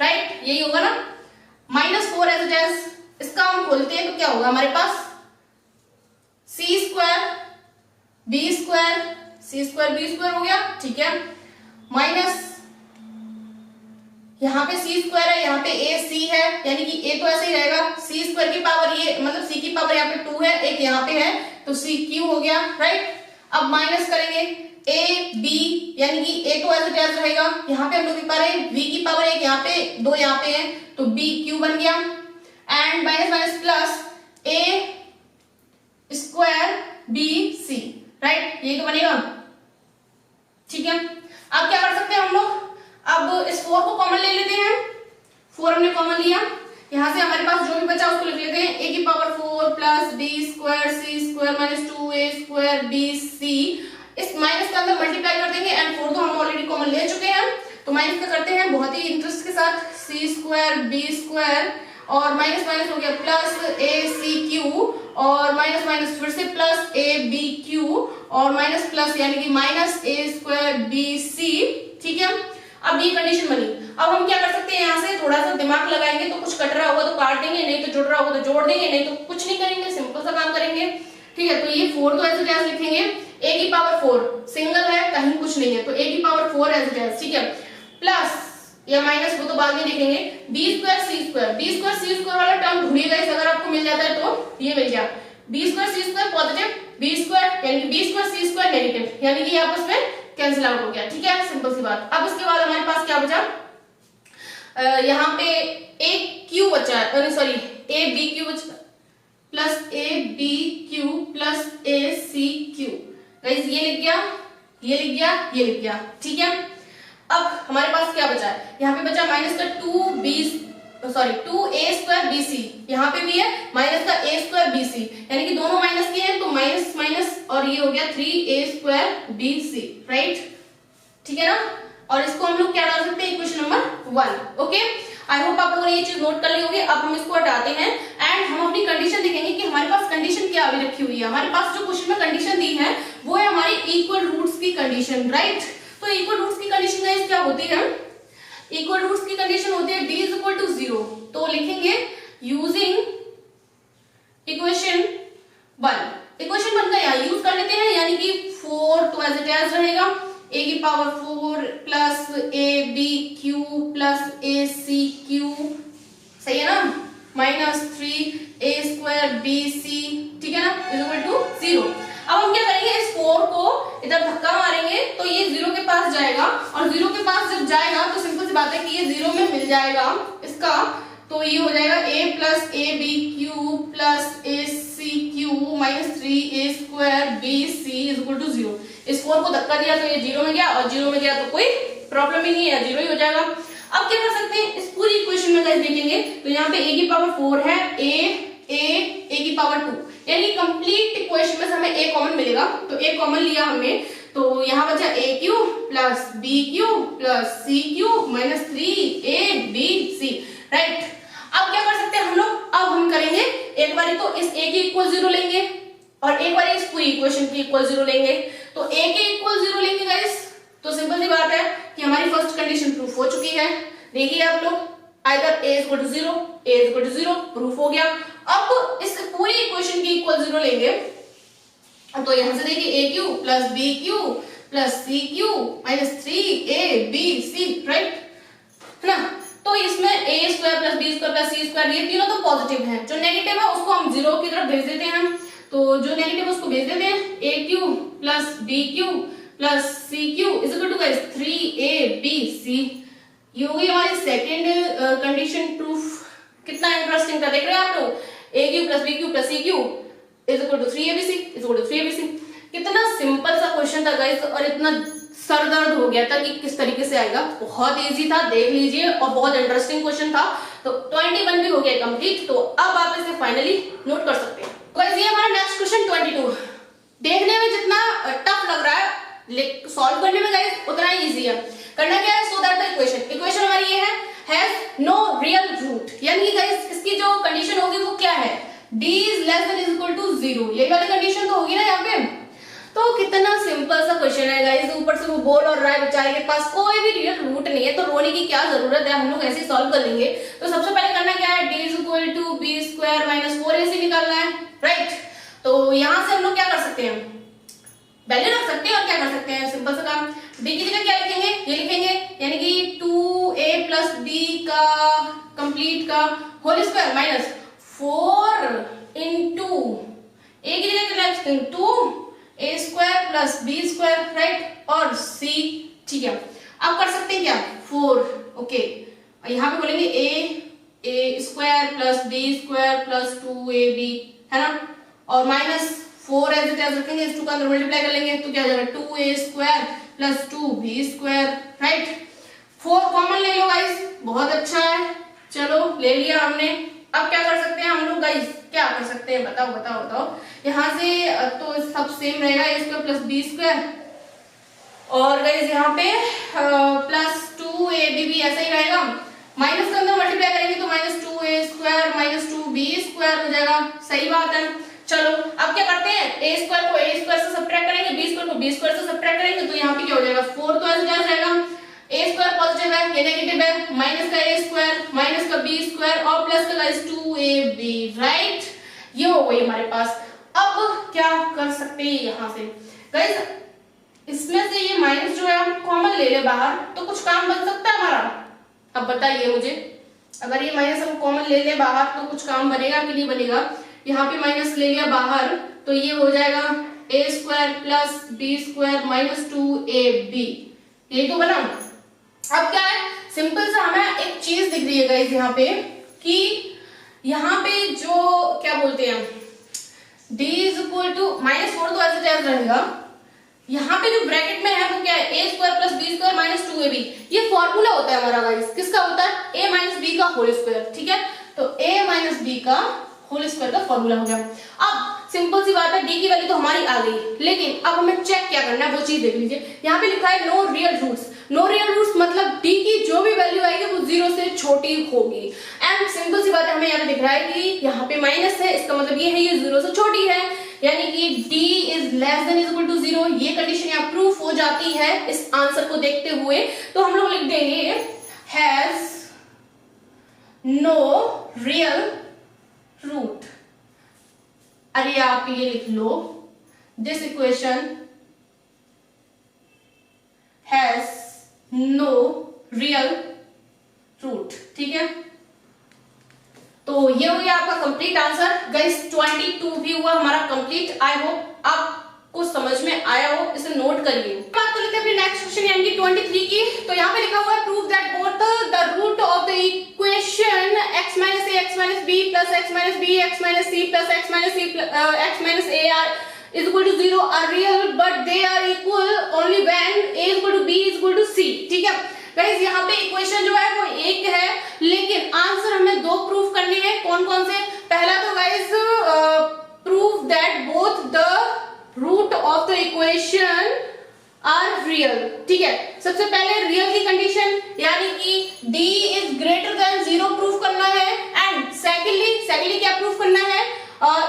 right, यही होगा ना, -4 एज इट इज। इसका हम खोलते हैं तो क्या होगा हमारे पास c square b square, c square b square हो गया, ठीक है, माइनस यहाँ पे c स्क्वायर है, यहाँ पे a c है, यानी कि a तो ऐसे ही रहेगा, c स्क्वायर की पावर ये मतलब c की पावर यहाँ पे 2 है, एक यहाँ पे है तो c क्यू हो गया, राइट। अब माइनस करेंगे a b, यानी कि a तो ऐसे इट रहेगा, यहाँ पे हम लोग लिख पा रहे हैं v की पावर एक यहाँ पे 2 यहाँ पे है तो b क्यू बन गया, and minus minus plus a square b c, right, ये तो बनेगा, ठीक है। अब क्या कर सकते हैं हम लोग, अब इस 4 को कॉमन ले लेते हैं, 4 हमने कॉमन लिया, यहां से हमारे पास जो भी बचा उसको लिख लेते हैं, a की power 4 plus b square c square minus 2a square b c, इस माइनस के अंदर मल्टीप्लाई कर देंगे, एंड 4 तो हम ऑलरेडी कॉमन ले चुके हैं, तो माइनस का करते हैं बहुत ही इंटरेस्ट के साथ, c स्क्वायर b स्क्वायर और माइनस माइनस हो गया प्लस a c क्यू और माइनस माइनस फिर से प्लस a b क्यू और माइनस प्लस, यानी कि minus a square b c, ठीक है। अब ये कंडीशन बनी, अब हम क्या कर सकते हैं, यहाँ से थोड़ा सा दिमाग लगाएंगे, तो कुछ कट रहा होगा तो काट देंगे, नहीं तो जुड़ रहा होगा तो जोड़ देंगे, नहीं तो कुछ नहीं करेंगे, सिंपल सा काम करेंगे, ठीक है। तो ये 4 तो ऐसे जैसे लिखेंगे, a की पावर 4 सिंगल है, कहीं कुछ नहीं है, तो a की पावर 4 ऐसे जैसे, ठीक है, प्लस या माइनस वो तो बाद में देखेंगे, b square c square, b square c square वाला टर्म ढूंढिएगा, अगर आपको मिल जाता है तो ये मिल गया, b square c square positive, b square यानी कि b square c square negative, यानी कि आपस में कैंसिल आउट हो गया, ठीक है, सिंपल सी बात। अब इसके बाद हमारे पास क्या बचा, यहाँ पे a क्यू बचा है, सॉरी a b क्यू बचा plus a b cube plus a c Q, guys ये लिख गया, ये लिख गया, ये लिख गया, ठीक है। अब हमारे पास क्या बचा है, यहाँ पे बचा माइनस का 2a स्क्वायर बी सी, यहाँ पे भी है माइनस का a स्क्वायर बी सी, यानी कि दोनों माइनस के हैं तो माइनस माइनस और ये हो गया 3a square B C, right, ठीक है ना। और इसको हम लोग क्या डाल सकते हैं, equation number 1, okay. I hope आप लोगों ने ये चीज नोट कर ली होगी। अब हम इसको हटाते हैं एंड हम अपनी कंडीशन देखेंगे कि हमारे पास कंडीशन क्या अभी रखी हुई है। हमारे पास जो क्वेश्चन में कंडीशन दी है वो है हमारी इक्वल रूट्स की कंडीशन, राइट। तो इक्वल रूट्स की कंडीशन गाइस क्या होती है, इक्वल रूट्स की कंडीशन होती है d इज इक्वल टू 0, तो लिखेंगे यूजिंग इक्वेशन 1, इक्वेशन 1 का यहाँ यूज कर लेते हैं, यानी कि 4 तो एज इट इज रहेगा, a की power 4 plus a b cube plus a c Q, सही है ना, minus 3a square b c, ठीक है ना, इज इक्वल टू 0। अब हम क्या करेंगे, इस 4 को इधर धक्का मारेंगे तो ये 0 के पास जाएगा, और 0 के पास जब जाएगा तो सिंपल सी बात है कि ये 0 में मिल जाएगा इसका, तो ये हो जाएगा a plus a b q plus a c q minus 3a square b c is equal to 0। इस 4 को धक्का दिया तो ये 0 में गया, और 0 में गया तो कोई प्रॉब्लम ही नहीं है, 0 ही हो जाएगा। अब क्या कर सकते हैं, इस पूरी इक्वेशन में गाइस देखेंगे तो यहाँ पे a की पावर 4 है, a की पावर 2, यानी कंप्लीट इक्वेशन में से हमें a कॉमन मिलेगा, तो a कॉमन लिया हमने, तो यहाँ बचा a cube plus b cube plus c Q minus 3ab, right. अब क्या कर सकते हैं हम लोग, अब हम करेंगे एक बारी तो इस a की इक्वल 0 लेंगे और एक बारी इस पूरी इक्वेशन की इक्वल 0 लेंगे, तो a के इक्वल 0 लेंगे गाइस, तो सिंपल सी बात है कि हमारी फर्स्ट कंडीशन प्रूफ हो चुकी है। देखिए आप लोग, either a equal to 0, a equal to 0 proof हो गया। अब इस पूरी इक्वेशन की इक्वल 0 लेंगे, तो यहां से देखिए a cube plus b cube plus c Q minus 3ab, right, है ना। तो इसमें a square plus b square plus c square ये तीनों तो पॉजिटिव हैं, जो नेगेटिव है उसको हम 0 की तरफ भेज देते हैं, तो जो नेगेटिव है उसको भेज देते हैं, a cube plus b cube plus c cube is equal to guys 3abc। ये होगी हमारी सेकंड कंडीशन प्रूफ। कितना इंटरेस्टिंग था, देख रहे हैं आप लोग, a cube plus b cube plus c cube is equal to 3abc is equal to 3abc। कितना सिंपल सा क्वेश्चन था गाइस, और इतना सर दर्द हो गया था कि किस तरीके से आएगा, बहुत इजी था, देख लीजिए, और बहुत इंटरेस्टिंग क्वेश्चन था। तो 21 भी हो गया कंप्लीट, तो अब आप इसे फाइनली नोट कर सकते हैं। गाइस ये हमारा नेक्स्ट क्वेश्चन 22, देखने में जितना टफ लग रहा है सॉल्व करने में गाइस उतना ही इजी है। करना क्या है, सो दैट द इक्वेशन हमारी ये है हैज नो रियल रूट, यानी गाइस इसकी जो कंडीशन होगी वो क्या है, d is less than is equal to 0, यही वाली कंडीशन तो होगी ना यहाँ पे। तो कितना सिंपल सा क्वेश्चन है गाइस, ऊपर से वो बोल और रहा है बेचारे के पास कोई भी रियल रूट नहीं है, तो रोने की क्या जरूरत है, हम लोग ऐसे ही सॉल्व कर लेंगे। तो सबसे पहले करना क्या है, d is equal to B square minus 4ac निकालना है, राइट। तो यहाँ से हम लोग क्या कर सकते हैं, वैल्यू रख सकते हैं और क्या कर सकते हैं, सिंपल सा काम, d की जगह क्या लिखेंगे, ये लिखेंगे, यानी कि 2a प्लस b का कंप्लीट का whole square minus 4 into a की जगह क्या लिखते हैं 2a square plus b square, right, और c, ठीक है। अब कर सकते हैं क्या 4, ओके, यहाँ पे बोलेंगे a square plus b square plus 2ab, है ना, और माइनस 4 एज इट इज रखेंगे, इस 2 का अंदर मल्टीप्लाई कर लेंगे तो क्या हो जाएगा 2a square plus 2b square, right. 4 common ले लो गाइस, बहुत अच्छा है, चलो ले लिया हमने। अब क्या कर सकते हैं हम लोग गाइस, क्या कर सकते हैं, बताओ बताओ बताओ। यहाँ से तो सब सेम रहेगा, a square plus b square, और गाइस यहाँ पे प्लस 2ab भी ऐसा ही रहेगा, माइनस के अंदर मल्टीप्लाई करेंगे तो minus 2a square minus 2b square हो जाएगा, सही बात है। चलो अब क्या करते हैं, a स्क्वायर को a स्क्वायर से सब्ट्रैक्ट करेंगे, b स्क्वायर को b स्क्वायर से सब्ट्रैक्ट करेंगे, तो यहाँ पे क्या हो जाएगा 4 तो ऐसे जाएगा, a स्क्वायर पॉजिटिव है, ये नेगेटिव है, माइनस का a स्क्वायर माइनस का b स्क्वायर और प्लस का गाइस 2ab, राइट, ये हो गई हमारे पास। अब क्या कर सकते हैं यहाँ से गाइस, इसमें से ये माइनस जो है हम कॉमन ले ले बाहर, तो कुछ काम बन सकता है हमारा। अब बताइए मुझे, अगर ये माइनस हम कॉमन ले ले बाहर तो कुछ काम बनेगा कि नहीं बनेगा। यहाँ पे माइनस ले लिया बाहर तो ये हो जाएगा a square plus b square minus 2ab, यही तो बना। अब क्या है, सिंपल सा हमें एक चीज दिख रही है गाइस यहाँ पे, कि यहाँ पे जो क्या बोलते हैं d इज इक्वल टू -4 तो ऐसे जैसे रहेगा, यहाँ पे जो ब्रैकेट में है वो क्या है, a square plus b square minus 2ab, ये फॉर्मूला होता है हमारा गाइस, किसका होता है, a माइनस b का होल स्क्वायर, ठीक है। तो a माइनस b का होल स्क्वायर का फॉर्मूला हो गया। अब सिंपल सी बात है, d की वैल्यू तो हमारी आ गई, लेकिन अब हमें चेक क्या करना है वो चीज देख लीजिए। यहाँ पे लिखा है no real roots, no real roots मतलब d की जो भी वैल्यू आएगी वो 0 से छोटी होगी। एंड सिंपल सी बात है, हमें यहाँ पे दिख रहा है कि यहाँ पे माइनस है, इसका मतलब ये है ये 0 से छोटी है, यानी कि d is less than is equal to 0, ये कंडीशन यहाँ प्रूफ हो जाती है इस आंसर को देखते हुए। तो हम लोग लिख देंगे हैज नो रियल रूट। अरे आप ये लिख लो, this equation has no real root, ठीक है। तो ये हो गया आपका कंप्लीट आंसर गाइस, 22 भी हुआ हमारा कंप्लीट। आई होप आपको समझ में आया हो, इसे नोट करिए। बात कर लेते हैं अपने नेक्स्ट क्वेश्चन यानी कि 23 की। तो यहाँ पे लिखा हुआ है prove that both the root of the equation x minus a x minus b plus x minus b x minus c plus x minus c x minus a are is equal to 0 are real but they are equal only when a is equal to b is equal to c, ठीक है guys. यहाँ पे equation जो है वो एक है, लेकिन आंसर हमें दो प्रूफ करने हैं। कौन कौन से, पहला तो guys prove that both the root of the equation are real, ठीक है। सबसे पहले रियल की कंडीशन यानी कि d is greater than 0 proof करना है, एंड सेकेंडली क्या प्रूफ करना है,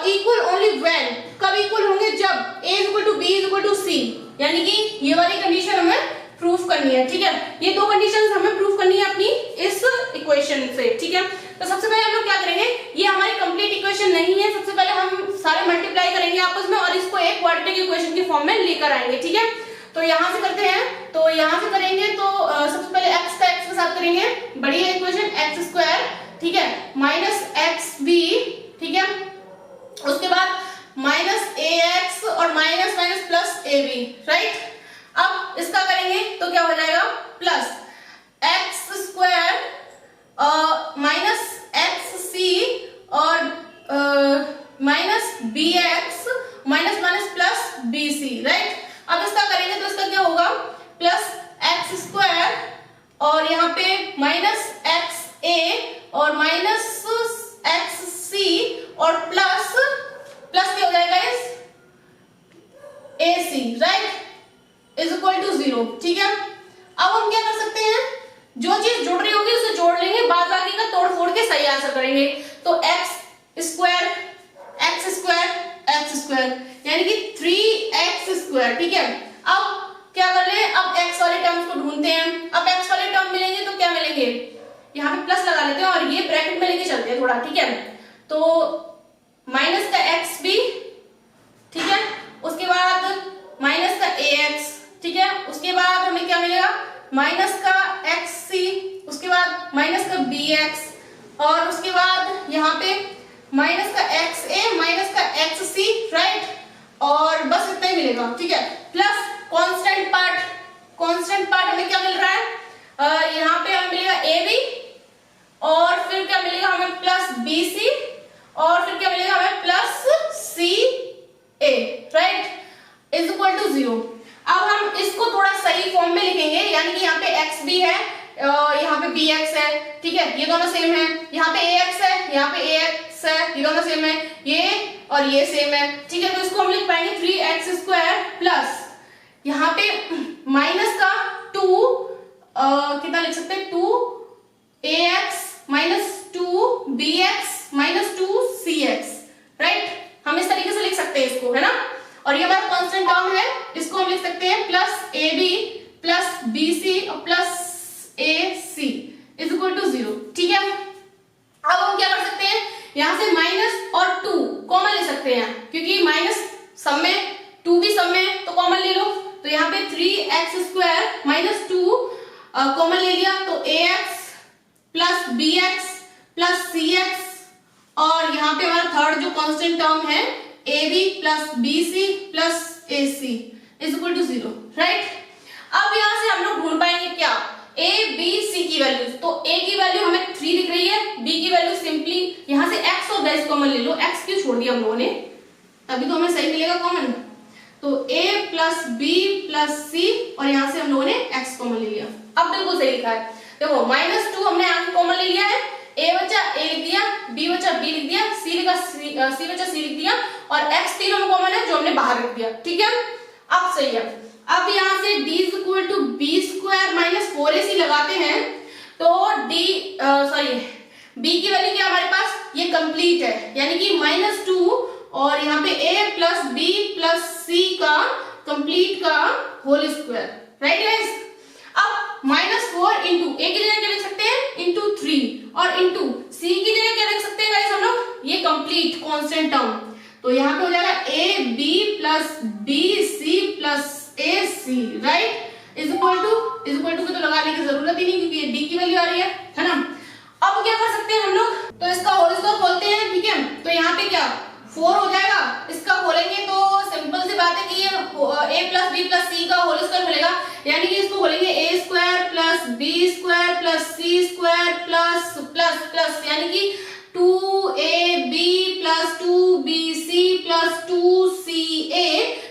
इक्वल ओनली व्हेन, कब इक्वल होंगे, जब a equal to b equal to c, यानी कि ये वाली कंडीशन हमें प्रूफ करनी है, ठीक है। ये दो कंडीशंस हमें प्रूफ करनी है अपनी इस इक्वेशन से, ठीक है। तो सबसे पहले हम लोग क्या करेंगे, ये हमारी कंप्लीट इक्वेशन नहीं है, सबसे पहले हम सारे मल्टीप्लाई करेंगे आपस में और इसको एक क्वाड्रेटिक इक्वेशन की फॉर्म में लेकर आएंगे, ठीक है। तो यहां से करते हैं, तो यहां से करेंगे तो सबसे पहले x का x के साथ करेंगे, बड़ी है इक्वेशन x स्क्वायर, ठीक है, माइनस xb, ठीक है। उसके बाद माइनस ax और minus minus plus ab, right. अब इसका करेंगे तो क्या हो जाएगा, plus x square minus xc और minus bx minus minus plus bc, right. अब इसका करेंगे तो इसका क्या होगा, प्लस एक्स स्क्वायर और यहाँ पे माइनस एक्स ए और माइनस एक्स सी और प्लस क्या हो जाएगा इस A C, right. Is equal to 0। ठीक है, अब हम क्या कर सकते हैं, जो चीज जुड़ रही होगी उसे जोड़ लेंगे, बाद बाकी का तोड़ फोड़ के सही आंसर करेंगे। तो एक्स स्क्वायर यानी कि 3x²। ठीक है, अब क्या कर ले, अब x वाले टर्म्स को ढूंढते हैं। अब x वाले टर्म मिलेंगे तो क्या मिलेंगे, यहाँ पे प्लस लगा लेते हैं और ये ब्रैकेट में लेके चलते हैं थोड़ा। ठीक है, तो माइनस का x भी, ठीक है, उसके बाद माइनस का ax, ठीक है, उसके बाद हमें क्या मिलेगा, माइनस का xc, उसके बाद माइनस का bx, और उसके बाद यहाँ पे माइनस का xa माइनस का xc, राइट, और बस इतना ही मिलेगा। ठीक है, प्लस कांस्टेंट पार्ट हमें क्या मिल रहा है, यहाँ पे हमें मिलेगा ab, और फिर क्या मिलेगा हमें प्लस bc, और फिर क्या मिलेगा हमें plus ca, right, is equal to 0। अब हम इसको थोड़ा सही फॉर्म में लिखेंगे, यानी कि यहाँ पे x भी है, यहाँ पे bx है, ठीक है, ये दोनों सेम है, यहाँ पे ax है, यहाँ पे ax है, ये दोनों सेम है, ये और ये सेम है। ठीक है, तो इसको हम लिख पाएंगे 3x² प्लस यहाँ पे माइनस का 2, कितना लिख सकते हैं, 2ax minus 2bx minus 2cx, right, हम इस तरीके से लिख सकते हैं इसको, है ना। और ये हमारा कांस्टेंट टर्म है, इसको हम लिख सकते हैं प्लस ab प्लस bc और plus ac is equal to 0। ठीक है, अब हम क्या कर सकते हैं, यहां से माइनस और 2 कॉमन ले सकते हैं, क्योंकि माइनस सब में 2 भी सब में, तो कॉमन ले लो। तो यहाँ पे 3x² माइनस 2 कॉमन ले लिया, तो ax plus bx plus cx, और यहाँ पे हमारा थर्ड जो कांस्टेंट टर्म है ab plus bc plus ac is equal to 0, right. अब यहाँ से हम लोग ढूंढ पाएंगे क्या, a b c की वैल्यूज। तो a की वैल्यू हमें 3 दिख रही है, b की वैल्यू सिंपली यहाँ से x और गैस कॉमन ले लो, x क्यों छोड़ दिया हम लोगों ने, तभी तो हमें सही मिलेगा कॉमन। तो a plus b plus c, और यहाँ से हम लोगों ने x कॉमन ले लिया। अब बिल्कुल सही लिखा है, देखो -2 हमने यहाँ से कॉमन ले लिया है, a बचा a लिख दिया, b बचा b लिख दिया, c बचा c लिख दिया, और x तीनों में कॉमन है जो हमने बाहर लिख दिया। ठीक है, अब सही है। अब यहाँ से d is equal to b² minus 4ac लगाते हैं, तो b की वैल्यू क्या हमारे पास, ये कंप्लीट है, यानी कि -2 और यहाँ पे a plus b plus c का कंप्लीट का होल स्क्वायर, राइट गाइस। अब -4 इंटू a की जगह क्या लिख सकते हैं, इंटू 3, और इंटू c की जगह क्या लिख सकते हैं गाइस हम लोग, ये कंप्लीट कांस्टेंट टर्म। तो यहाँ पे हो जाएगा a b plus b c plus a c, right, is equal to के तो लगाने की जरूरत ही नहीं, क्योंकि ये d की वैल्यू आ रही है ना। अब क्या कर सकते हैं हम लोग, तो इसका होल स्क्वायर खोलते हैं। ठीक है, तो यहाँ पे क्या 4 हो जाएगा, इसका खोलेंगे तो सिंपल सी बात है कि ये a plus b plus c का होल स्क्वायर मिलेगा, यानी कि इसको खोलेंगे a² plus b² plus c² plus plus plus, यानी कि 2ab plus 2bc plus 2ca,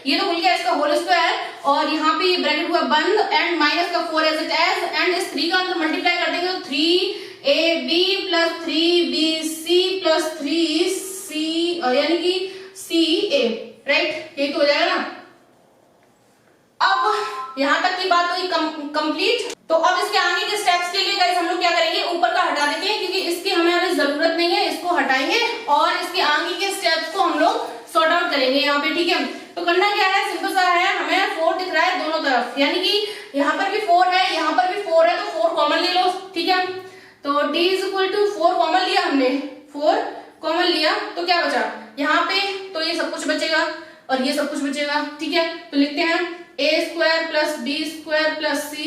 ये तो खुल गया इसका होल स्क्वायर, और यहाँ पे ये ब्रैकेट हुआ बंद, एंड माइनस का 4 एज इट एज, एंड इस 3 का अंदर मल्टीप्लाई कर देंगे तो 3ab plus 3bc plus 3c, यानी कि ca, राइट, ये तो हो जाएगा ना। अब यहाँ तक की बात हुई कंप्लीट। तो अब इसके आगे के स्टेप्स के लिए गाइस हम लोग क्या करेंगे, ऊपर का हटा देते हैं, क्योंकि इसकी हमें जरूरत नहीं है, इसको हटाएंगे और इसके आगे के स्टेप्स को हम लोग सॉर्ट आउट करेंगे यहाँ पे। ठीक है, तो करना क्या है, सिंपल सा है, हमें 4 दिख रहा है दोनों तरफ, यानी कि यहाँ पर भी 4 है, यहाँ पर भी 4 है, तो 4 कॉमन ले लो। ठीक है, तो d is equal to 4 common लिया हमने, 4 कॉमन लिया, तो क्या बचा यहाँ पे, तो ये सब कुछ बचेगा और ये सब कुछ बचेगा। ठीक है, तो लिखते हैं a² plus b² plus c²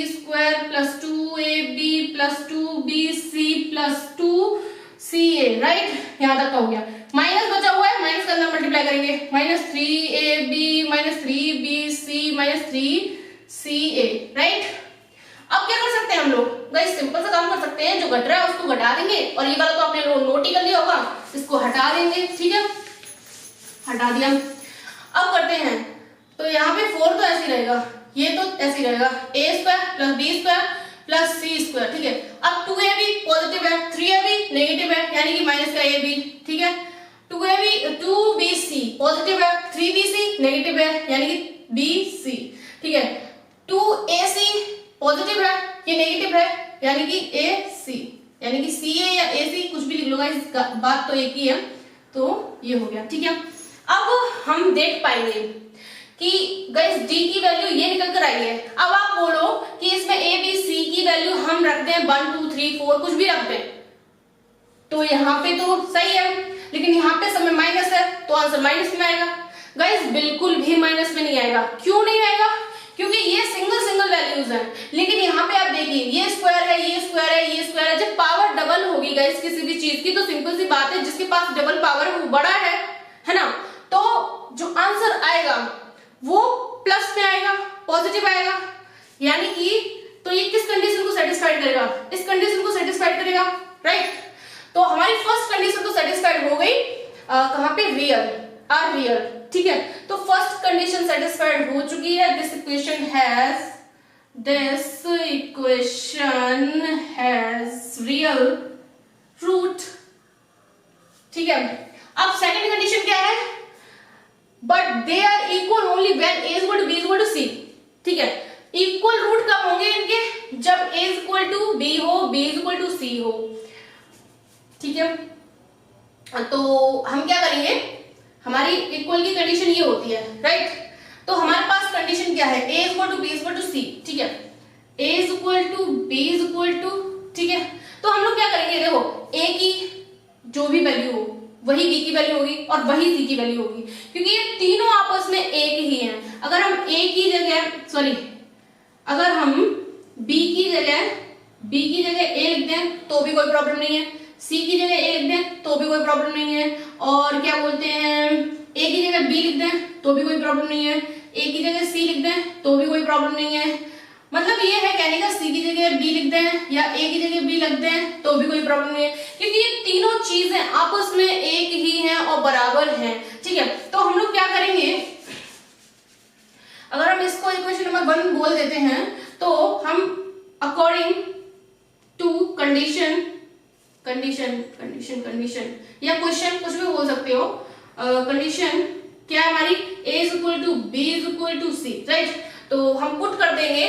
plus 2ab plus 2bc plus 2ca, right, यहाँ तक का हो गया। माइनस बचा हुआ है, माइनस के अंदर मल्टीप्लाई करेंगे, -3ab minus 3bc minus 3ca, right. अब क्या कर सकते हैं हम लोग, गाइस सिंपल सा काम कर सकते हैं, जो घट रहा है उसको घटा देंगे, और ये वाला तो आपने नोट ही कर लिया होगा, इसको हटा देंगे। ठीक है, हटा दिया। अब करते हैं, तो यहाँ पे 4 तो ऐसे ही रहेगा, ये तो ऐसे ही रहेगा, a² plus b² plus c²। ठीक है, अब 2ab पॉजिटिव है, 3ab नेगेटिव है, यानी कि माइनस का ab। ठीक है, 2bc पॉजिटिव है, 3bc नेगेटिव है, यानी कि bc। ठीक है, 2AC पॉजिटिव है, ये नेगेटिव है, यानी कि AC, यानी कि CA या AC कुछ भी लिख लो गाइस, बात तो एक ही है। तो ये हो गया, ठीक है। अब हम देख पाएंगे कि गाइस D की वैल्यू ये निकल कर आई है। अब आप बोलो कि इसमें A B C की वैल्यू हम रख दें 1 2 3 4 कुछ भी रख दें, तो यहाँ पे तो सही है, लेकिन यहाँ पे समय माइनस है तो आंसर माइनस में आएगा। गाइस बिल्कुल भी माइनस में नहीं आएगा। क्यों नहीं आएगा? क्योंकि ये सिंगल वैल्यूज हैं, लेकिन यहाँ पे आप देखिए ये स्क्वायर है, ये स्क्वायर है, ये स्क्वायर है। जब पावर डबल होगी गाइस किसी भी चीज की, तो सिंपल सी बात है, जिसके पास डबल पावर है वो बड़ा है ना, तो जो आंसर आएगा वो प्लस में आएगा, पॉजिटिव आएगा। यानी कि तो ये किस कंडीशन को सेटिस्फाइड करेगा? इस कंडीशन को सेटिस्फाइड करेगा, राइट। तो हमारी फर्स्ट कंडीशन तो सेटिस्फाइड हो गई, कहां पे? रियल, आर रियल, ठीक है। तो फर्स्ट कंडीशन सेटिस्फाइड हो चुकी है। This equation has real root, ठीक है। अब सेकंड कंडीशन क्या है? But they are equal only when a is equal to b is equal to c, ठीक है। इक्वल रूट कब होंगे इनके? जब a is equal to b हो, b is equal to c हो, ठीक है। तो हम क्या करेंगे, हमारी इक्वल की कंडीशन ये होती है, राइट। तो हमारे पास कंडीशन क्या है? a is equal to b is equal to c, ठीक है। a is equal to b is equal to, ठीक है। तो हम लोग क्या करेंगे, देखो a की जो भी वैल्यू हो वही b की वैल्यू होगी और वही c की वैल्यू होगी, क्योंकि ये तीनों आपस में एक ही हैं। अगर हम अगर हम b की जगह a लिख दें तो भी कोई प्रॉब्लम नहीं है, c की जगह a लिख दें तो भी कोई प्रॉब्लम नहीं है, और क्या बोलते हैं, a की जगह b लिख दें तो भी कोई प्रॉब्लम नहीं है, a की जगह c लिख दें तो भी कोई प्रॉब्लम नहीं है। मतलब ये है कहने का, c की जगह b लिख दें या a की जगह b लिख दें तो भी कोई प्रॉब्लम नहीं है, क्योंकि ये तीनों चीजें आपस में एक ही हैं और बराबर हैं, ठीक है। तो हम लोग क्या करेंगे, अगर हम इसको इक्वेशन नंबर 1 बोल देते हैं, तो हम अकॉर्डिंग टू कंडीशन या क्वेश्चन कुछ भी बोल सकते हो, कंडीशन क्या है हमारी? a is equal to b is equal to c, right. तो हम पुट कर देंगे,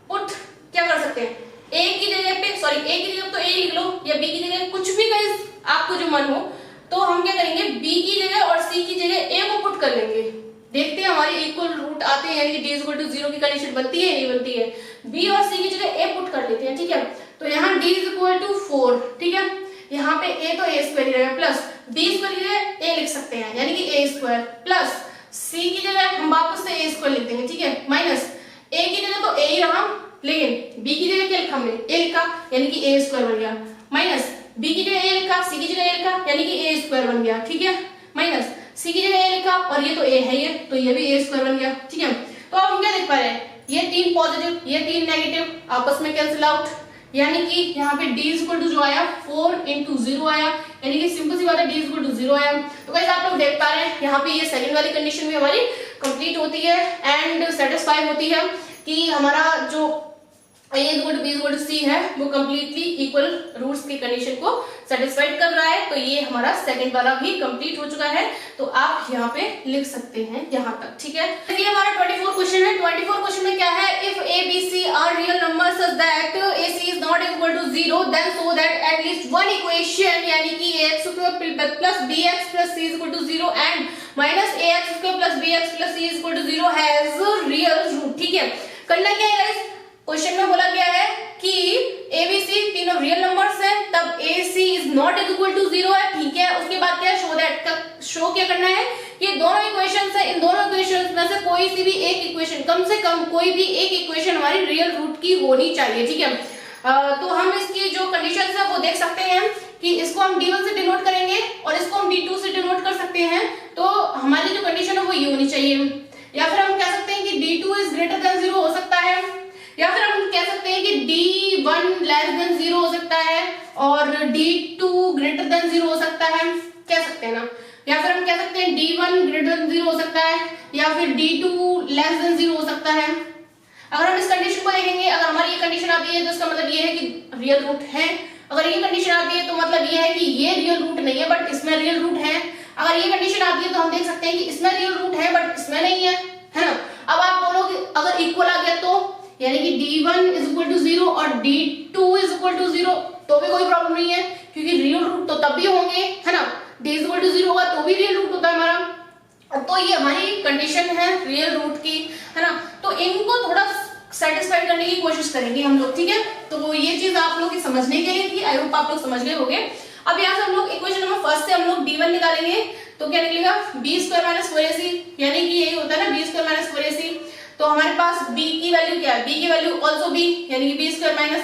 पुट क्या कर सकते हैं, a की जगह तो a लिख लो, या b की जगह कुछ भी गाइस आपको जो मन हो। तो हम क्या करेंगे, b की जगह और c की जगह a को पुट कर लेंगे, देखते हैं हमारे इक्वल रूट आते हैं, यानी कि d इज इक्वल टू 0 की कंडीशन बनती है, नहीं बनती है। b और c की जगह a पुट कर लेते हैं, ठीक है। तो यहाँ d इज इक्वल टू 4, ठीक है। यहाँ पे a तो a स्क्वायर ही रहेगा, प्लस b स्क्वायर की जगह a लिख सकते हैं, यानी कि a स्क्वायर, प्लस c की जगह हम वापस से a स्क्वायर लिख देंगे, ठीक है, माइनस a की जगह तो a ही रहा, लेकिन b की जगह क्या लिखा हमने? a लिखा, यानी कि a स्क्वायर बन गया, माइनस b की जगह a लिखा, c की जगह a लिखा, यानी कि a स्क्वायर बन गया, ठीक है, माइनस c की जगह a लिखा और ये तो a है, ये तो ये भी a स्क्वायर बन गया, ठीक है। तो अब हम क्या देख पा रहे हैं, ये 3 पॉजिटिव ये 3 नेगेटिव आपस में कैंसिल आउट, यानी कि यहाँ पे d इक्वल टू जो आया 4 into 0 आया, यानी कि सिंपल सी बात है, d इक्वल टू 0 आया। तो गाइस आप लोग देख पा रहे हैं यहाँ पे ये सेकंड वाली कंडीशन भी हमारी कंप्लीट होती है एंड सेटिस्फाई होती है कि हमारा जो a equal to b equal to c है वो कंप्लीटली इक्वल रूट्स की कंडीशन को सेटिस्फाइड कर रहा है। तो ये हमारा सेकंड वाला भी कंप्लीट हो चुका है, तो आप यहाँ पे लिख सकते हैं यहाँ तक, ठीक है। ये हमारा 24 क्वेश्चन है। 24 क्वेश्चन में क्या है, if a b c are real numbers such that ac is not equal to 0 then so that at least one equation, यानी कि ax plus bx plus c is equal to 0 and minus ax plus bx plus c is equal to 0 has real root, ठीक है। करना क्या है guys, question में बोला गया है कि ABC तीनों रियल नंबर्स हैं, तब AC is not equal to 0 है, ठीक है। उसके बाद क्या है, शो दैट, शो क्या करना है, ये दोनों इक्वेशंस है, इन दोनों इक्वेशंस में से कोई सी भी एक इक्वेशन, कम से कम कोई भी एक इक्वेशन हमारी रियल रूट की होनी चाहिए, ठीक है। तो हम इसकी जो कंडीशंस है वो देख सकते हैं कि इसको हम D1 से डिनोट करेंगे और इसको हम D2 से डिनोट कर सकते हैं। तो हमारी जो कंडीशन है वो ये होनी चाहिए, या फिर हम कह सकते हैं कि D2 इज ग्रेटर देन 0 हो सकता है, या फिर हम कह सकते हैं कि D1 लेस देन 0 हो सकता है और D2 ग्रेटर देन 0 हो सकता है, कह सकते हैं ना। या फिर हम कह सकते हैं D1 ग्रेटर देन 0 हो सकता है या फिर D2 लेस देन 0 हो सकता है। अगर हम इस कंडीशन को देखेंगे, अगर हमारी ये कंडीशन आती है तो इसका मतलब ये है कि रियल रूट है, अगर ये कंडीशन आती है तो मतलब ये है कि ये रियल रूट नहीं है बट इसमें रियल रूट है। अगर ये कंडीशन आती है तो हम देख सकते हैं कि इसमें रियल रूट है बट इसमें नहीं है, है ना। अब आप बोलोगे अगर इक्वल आ गया तो, यानी कि d1 इज इक्वल टू 0 और d2 इज इक्वल टू 0, तो भी कोई प्रॉब्लम नहीं है, क्योंकि रियल रूट तो तब भी होंगे, है ना, d इज इक्वल टू 0 होगा तो भी रियल रूट होता है हमारा। तो ये हमारी कंडीशन है रियल रूट की, है ना। तो इनको थोड़ा सेटिस्फाई करने की कोशिश करेंगे हम लोग, ठीक है। तो ये चीज आप लोग की समझने के लिए थी, आई होप आप लोग समझ गए होंगे। अब यहाँ से हम लोग इक्वेशन नंबर फर्स्ट से हम लोग d1 निकालेंगे, तो क्या निकलेगा b स्क्वायर माइनस 4ac, यानी कि यही होता है ना b स्क्वायर माइनस 4ac। तो हमारे पास b की वैल्यू क्या है, b की वैल्यू ऑल्सो b, यानी कि b square minus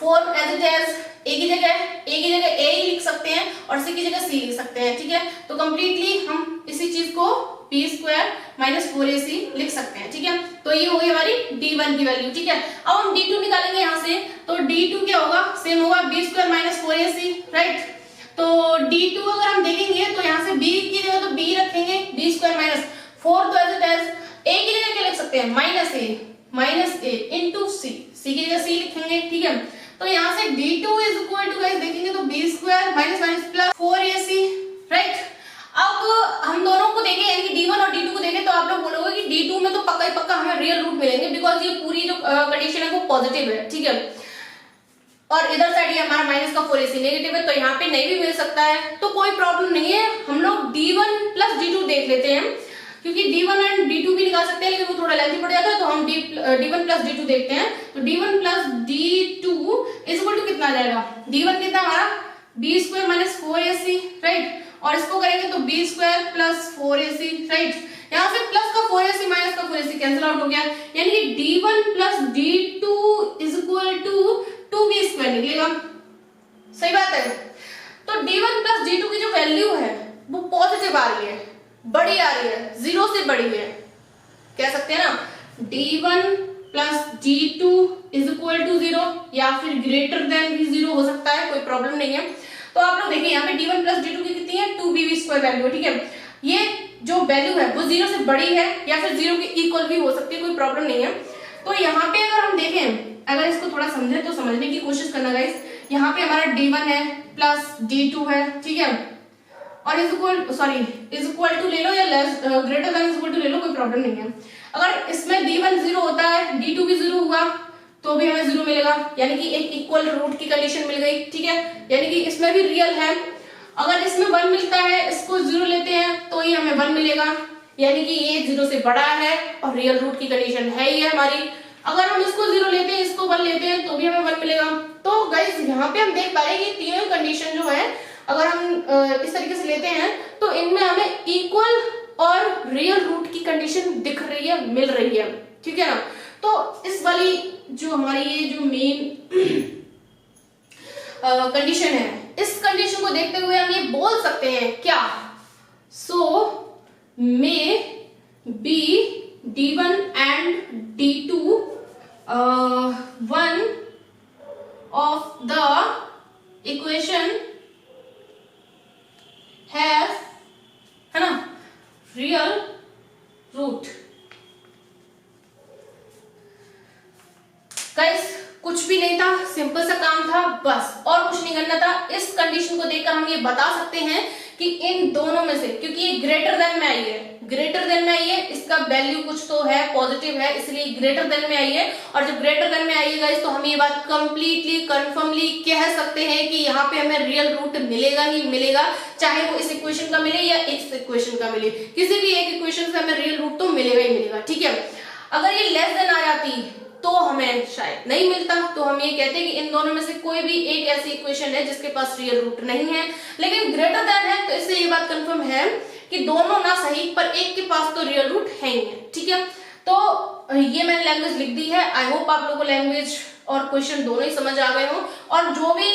4 as it as a की जगह a ही लिख सकते हैं और c की जगह c लिख सकते हैं, ठीक है। तो कंप्लीटली हम इसी चीज को b स्क्वायर माइनस 4ac लिख सकते हैं, ठीक है। तो ये हो गई हमारी d1 की वैल्यू, ठीक है। अब हम d2 निकालेंगे यहाँ से, तो d2 क्या होगा, सेम होगा b square minus 4ac, right. तो d2 अगर हम देखेंगे तो यहाँ से b की जगह तो b रखेंगे, b स्क्वायर माइनस 4, तो एज इट एज a की जगह क्या लिख सकते हैं, माइनस a इंटू c की जगह c लिखेंगे, ठीक है। तो यहाँ से d2 is equal to, guys देखेंगे तो b square minus minus plus 4ac, right. अब हम दोनों को देखें, यानी कि d1 और d2 को देखें, तो आप लोग बोलोगे कि d2 में तो पक्का ही पक्का हमें रियल रूट मिलेंगे, बिकॉज ये पूरी जो कंडीशन है वो पॉजिटिव है, ठीक है। और इधर साइड ये हमारा माइनस का 4ac नेगेटिव है, तो यहाँ पे नहीं भी मिल सकता है, तो कोई प्रॉब्लम नहीं है। हम लोग d1 प्लस d2 देख लेते हैं, क्योंकि d1 एंड d2 भी निकाल सकते हैं, लेकिन वो थोड़ा लेंथी पड़ जाता है, तो हम d1 प्लस d2 देखते हैं। तो d1 plus d2 is equal to कितना आ जाएगा, d1 कितना हमारा b square minus 4ac, right. और इसको करेंगे तो b square plus 4ac, right. यहाँ से प्लस का 4ac माइनस का 4ac कैंसिल आउट हो गया, यानी कि d1 plus d2 is equal to 2b square निकलेगा, सही बात है। तो d1 प्लस d2 की जो वैल्यू है वो पॉजिटिव आ रही है, बड़ी आ रही है, 0 से बड़ी है, कह सकते हैं ना d1 plus d2 is equal to 0, या फिर ग्रेटर देन भी 0 हो सकता है, कोई प्रॉब्लम नहीं है। तो आप लोग देखिए यहाँ पे d1 प्लस d2 की कितनी है, 2b स्क्वायर वैल्यू है, ठीक है। ये जो वैल्यू है वो 0 से बड़ी है या फिर 0 के इक्वल भी हो सकती है, कोई प्रॉब्लम नहीं है। तो यहाँ पे अगर हम देखें, अगर इसको थोड़ा समझे तो समझने की कोशिश करना गाइस। यहाँ पे हमारा d1 है प्लस d2 है, ठीक है, और इज इक्वल टू ले लो या less greater than is equal to ले लो, कोई प्रॉब्लम नहीं है। अगर इसमें d1 0 होता है, d2 भी 0 हुआ तो भी हमें 0 मिलेगा, यानी कि एक इक्वल रूट की कंडीशन मिल गई, ठीक है। यानी कि इसमें भी रियल है, अगर इसमें 1 मिलता है, इसको 0 लेते हैं तो ये हमें 1 मिलेगा, यानी कि ये 0 से बड़ा है और रियल रूट की कंडीशन है ही है हमारी। अगर हम इसको 0 लेते हैं, इसको 1 लेते हैं तो भी हमें 1 मिलेगा। तो गाइस यहाँ पे हम देख पा रहे हैं कि तीनों कंडीशन जो है अगर हम इस तरीके से लेते हैं तो इनमें हमें इक्वल और रियल रूट की कंडीशन दिख रही है, मिल रही है, ठीक है ना। तो इस वाली जो हमारी ये जो मेन कंडीशन है, इस कंडीशन को देखते हुए हम ये बोल सकते हैं क्या, so maybe d1 and d2 one of the equation have, है ना, रियल रूट। गाइस कुछ भी नहीं था, सिंपल सा काम था बस, और कुछ नहीं करना था। इस कंडीशन को देखकर हम ये बता सकते हैं कि इन दोनों में से, क्योंकि ये ग्रेटर देन में आई है, इसका वैल्यू कुछ तो है, पॉजिटिव है, इसलिए ग्रेटर देन में आई है। और जब ग्रेटर देन में आई है गाइस, तो हम ये बात कंप्लीटली कंफर्मली कह सकते हैं कि यहाँ पे हमें रियल रूट मिलेगा ही मिलेगा, चाहे वो इस इक्वेशन का मिले या इस इक्वेशन का मिले, किसी भी एक इक्वेशन से हमें रियल रूट तो मिलेगा ही मिलेगा, ठीक है। अगर ये लेस देन आ जाती तो हमें शायद नहीं मिलता, तो हम ये कहते हैं कि इन दोनों में से कोई भी एक ऐसी इक्वेशन है जिसके पास रियल रूट नहीं है। लेकिन ग्रेटर देन है, तो इससे ये बात कंफर्म है कि दोनों ना सही, पर एक के पास तो रियल रूट है ही है, ठीक है। तो ये मैंने लैंग्वेज लिख दी है। आई होप आप लोगों को लैंग्वेज और क्वेश्चन दोनों ही समझ आ गए हो, और जो भी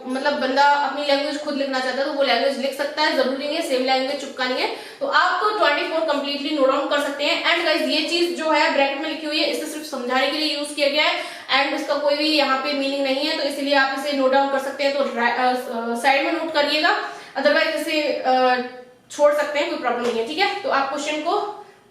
मतलब बंदा अपनी लैंग्वेज खुद लिखना चाहता है तो वो लैंग्वेज लिख सकता है, जरूरी नहीं है सेम लैंग्वेज चिपकानी है। तो आप तो 24 कंप्लीटली नोट डाउन कर सकते हैं। एंड गाइस ये चीज जो है ब्रैकेट में लिखी हुई है, इसे सिर्फ समझाने के लिए यूज किया गया है, एंड इसका कोई भी यहाँ पे मीनिंग नहीं है, तो इसलिए आप इसे नोट डाउन कर सकते हैं। तो साइड में नोट करिएगा, अदरवाइज इसे छोड़ सकते हैं, कोई प्रॉब्लम नहीं है, ठीक है। तो आप क्वेश्चन को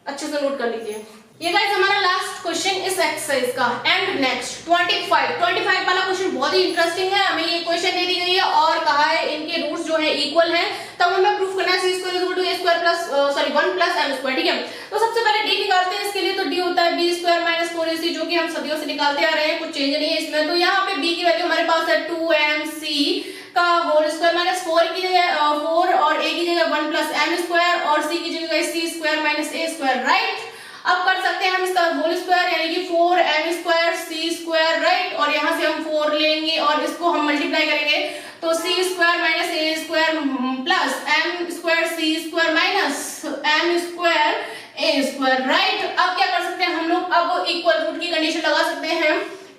अच्छे से नोट कर लीजिए। ये गाइस हमारा लास्ट क्वेश्चन इस एक्सरसाइज का। एंड नेक्स्ट 25 वाला क्वेश्चन बहुत ही इंटरेस्टिंग है। हमें ये क्वेश्चन दे दी गई है और कहा है इनके रूट्स जो है इक्वल हैं, तब हमें प्रूफ करना है c square equal to a square plus 1 plus m square. ठीक है, तो सबसे पहले d निकालते हैं इसके लिए। तो d होता है b स्क्वायर माइनस 4ac, जो कि हम सदियों से निकालते आ रहे हैं, कुछ चेंज नहीं है इसमें। तो यहाँ पे b की वैल्यू हमारे पास है 2mc का होल स्क्वायर माइनस 4 की जगह 4 और a की जगह 1 प्लस m स्क्वायर और c की जगह c square minus a square. Right, अब कर सकते हैं हम इसका होल स्क्वायर यानी कि 4m square c square. Right, और यहाँ से हम 4 लेंगे और इसको हम मल्टीप्लाई करेंगे तो c square minus a square plus m square c square minus m square a square. Right, अब क्या कर सकते हैं हम लोग, अब इक्वल रूट की कंडीशन लगा सकते हैं।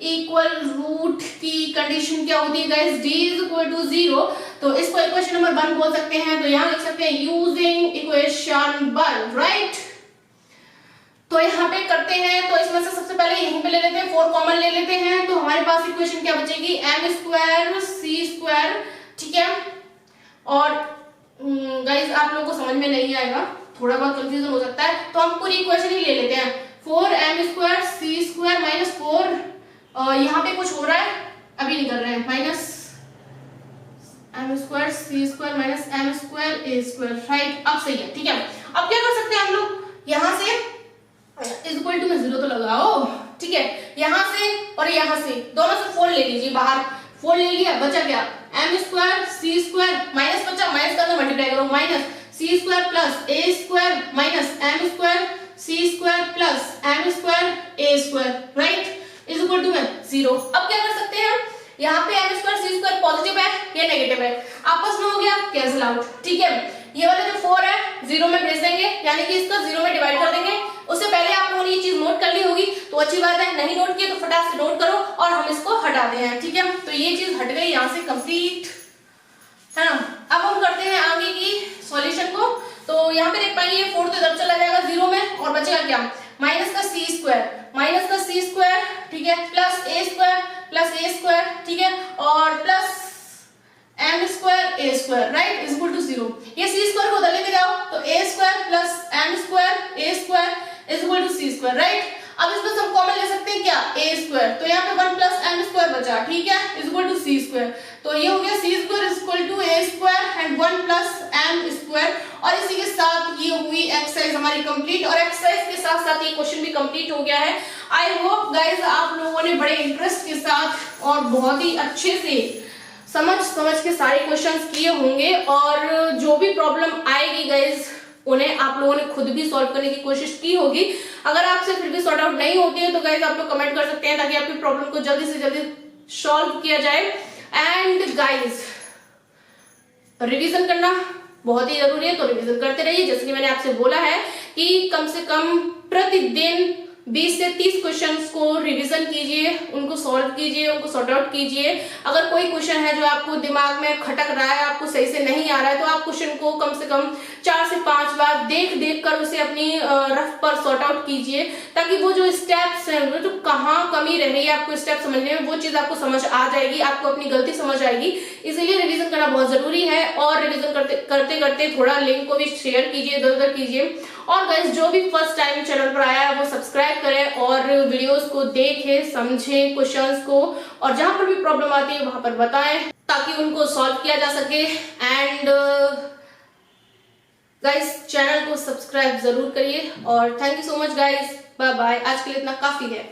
इक्वल रूट की कंडीशन क्या होती है guys, d is equal to 0, तो इसको इक्वेशन नंबर 1 बोल सकते हैं। तो यहाँ लिख सकते हैं यूजिंग इक्वेशन 1। राइट, तो यहाँ पे करते हैं, तो इसमें से सबसे पहले यहीं पे ले लेते हैं, 4 कॉमन ले लेते हैं। तो हमारे पास इक्वेशन क्या बचेगी, m स्क्वायर c स्क्वायर। ठीक है, और गाइस आप लोगों को समझ में नहीं आएगा, थोड़ा बहुत कंफ्यूजन हो सकता है, तो हम पूरी इक्वेशन ही ले लेते हैं। 4m square c square minus 4, यहाँ पे कुछ हो रहा है अभी नहीं कर रहे हैं, minus m square c square minus m square a square. Right, अब सही है। ठीक है, अब क्या कर सकते हैं हम लोग, यहाँ से इज इक्वल टू में 0 तो लगाओ। ठीक है, यहाँ से और यहाँ से दोनों से 4 ले लीजिए, बाहर 4 ले लिया, बचा क्या m square c square minus बचा, माइनस का मल्टीप्लाई करो, minus c square plus a square minus m square c square plus m square a square. Right, is equal to में 0। अब क्या कर सकते हैं, यहाँ पे m square c square positive है या नेगेटिव है, आपस में हो गया कैंसिल आउट। ठीक है, ये वाला जो 4 है 0 में भेज देंगे, यानी कि इसका 0 में डिवाइड कर देंगे। उससे पहले आप लोगों ने ये चीज नोट कर ली होगी, तो अच्छी बात है, नहीं नोट किए तो फटाक से नोट करो और हम इसको हटाते हैं। ठीक है, तो ये चीज हट गई यहाँ से कंप्लीट, है ना। अब हम करते हैं आगे की सॉल्यूशन को। तो यहाँ पे देख पाएंगे 4 तो इधर चला जाएगा 0 में, और बचेगा क्या, माइनस का c स्क्वायर, ठीक है, प्लस a स्क्वायर, ठीक है, और plus m square a square. Right, is equal to 0। ये c स्क्वायर को उधर लेके जाओ तो a square plus m square a square is equal to c square. Right, अब इसमें सब कॉमन ले सकते हैं क्या, a स्क्वायर, तो यहाँ पे 1 प्लस m स्क्वायर बचा। ठीक है, is equal to c square, तो ये हो गया c square is equal to a square and 1 plus m square. और इसी के साथ ये हुई एक्सरसाइज हमारी कंप्लीट, और एक्सरसाइज के साथ साथ ये क्वेश्चन भी कंप्लीट हो गया है। आई होप गाइज आप लोगों ने बड़े इंटरेस्ट के साथ और बहुत ही अच्छे से समझ के सारे क्वेश्चंस किए होंगे, और जो भी प्रॉब्लम आएगी गाइज उन्हें आप लोगों ने खुद भी सॉल्व करने की कोशिश की होगी। अगर आपसे फिर भी सॉर्ट आउट नहीं होती है तो गाइज आप लोग कमेंट कर सकते हैं, ताकि आपकी प्रॉब्लम को जल्दी से जल्दी सॉल्व किया जाए। एंड गाइज रिवीजन करना बहुत ही जरूरी है, तो रिवीजन करते रहिए। जैसे कि मैंने आपसे बोला है कि कम से कम प्रतिदिन 20 से 30 क्वेश्चंस को रिवीजन कीजिए, उनको सॉल्व कीजिए, उनको सॉर्ट आउट कीजिए। अगर कोई क्वेश्चन है जो आपको दिमाग में खटक रहा है, आपको सही से नहीं आ रहा है, तो आप क्वेश्चन को कम से कम 4 से 5 बार देख कर उसे अपनी रफ पर सॉर्ट आउट कीजिए, ताकि वो जो स्टेप्स हैं, वो जो कहाँ कमी रह रही है आपको स्टेप समझने में, वो चीज आपको समझ आ जाएगी, आपको अपनी गलती समझ आएगी। इसीलिए रिवीजन करना बहुत जरूरी है, और रिवीजन करते करते थोड़ा लिंक को भी शेयर कीजिए, इधर उधर कीजिए। और गाइस जो भी फर्स्ट टाइम चैनल पर आया है वो सब्सक्राइब करें और वीडियोस को देखें, समझें क्वेश्चंस को, और जहां पर भी प्रॉब्लम आती है वहां पर बताएं, ताकि उनको सॉल्व किया जा सके। एंड गाइस चैनल को सब्सक्राइब जरूर करिए, और thank you so much guys, bye bye. आज के लिए इतना काफी है।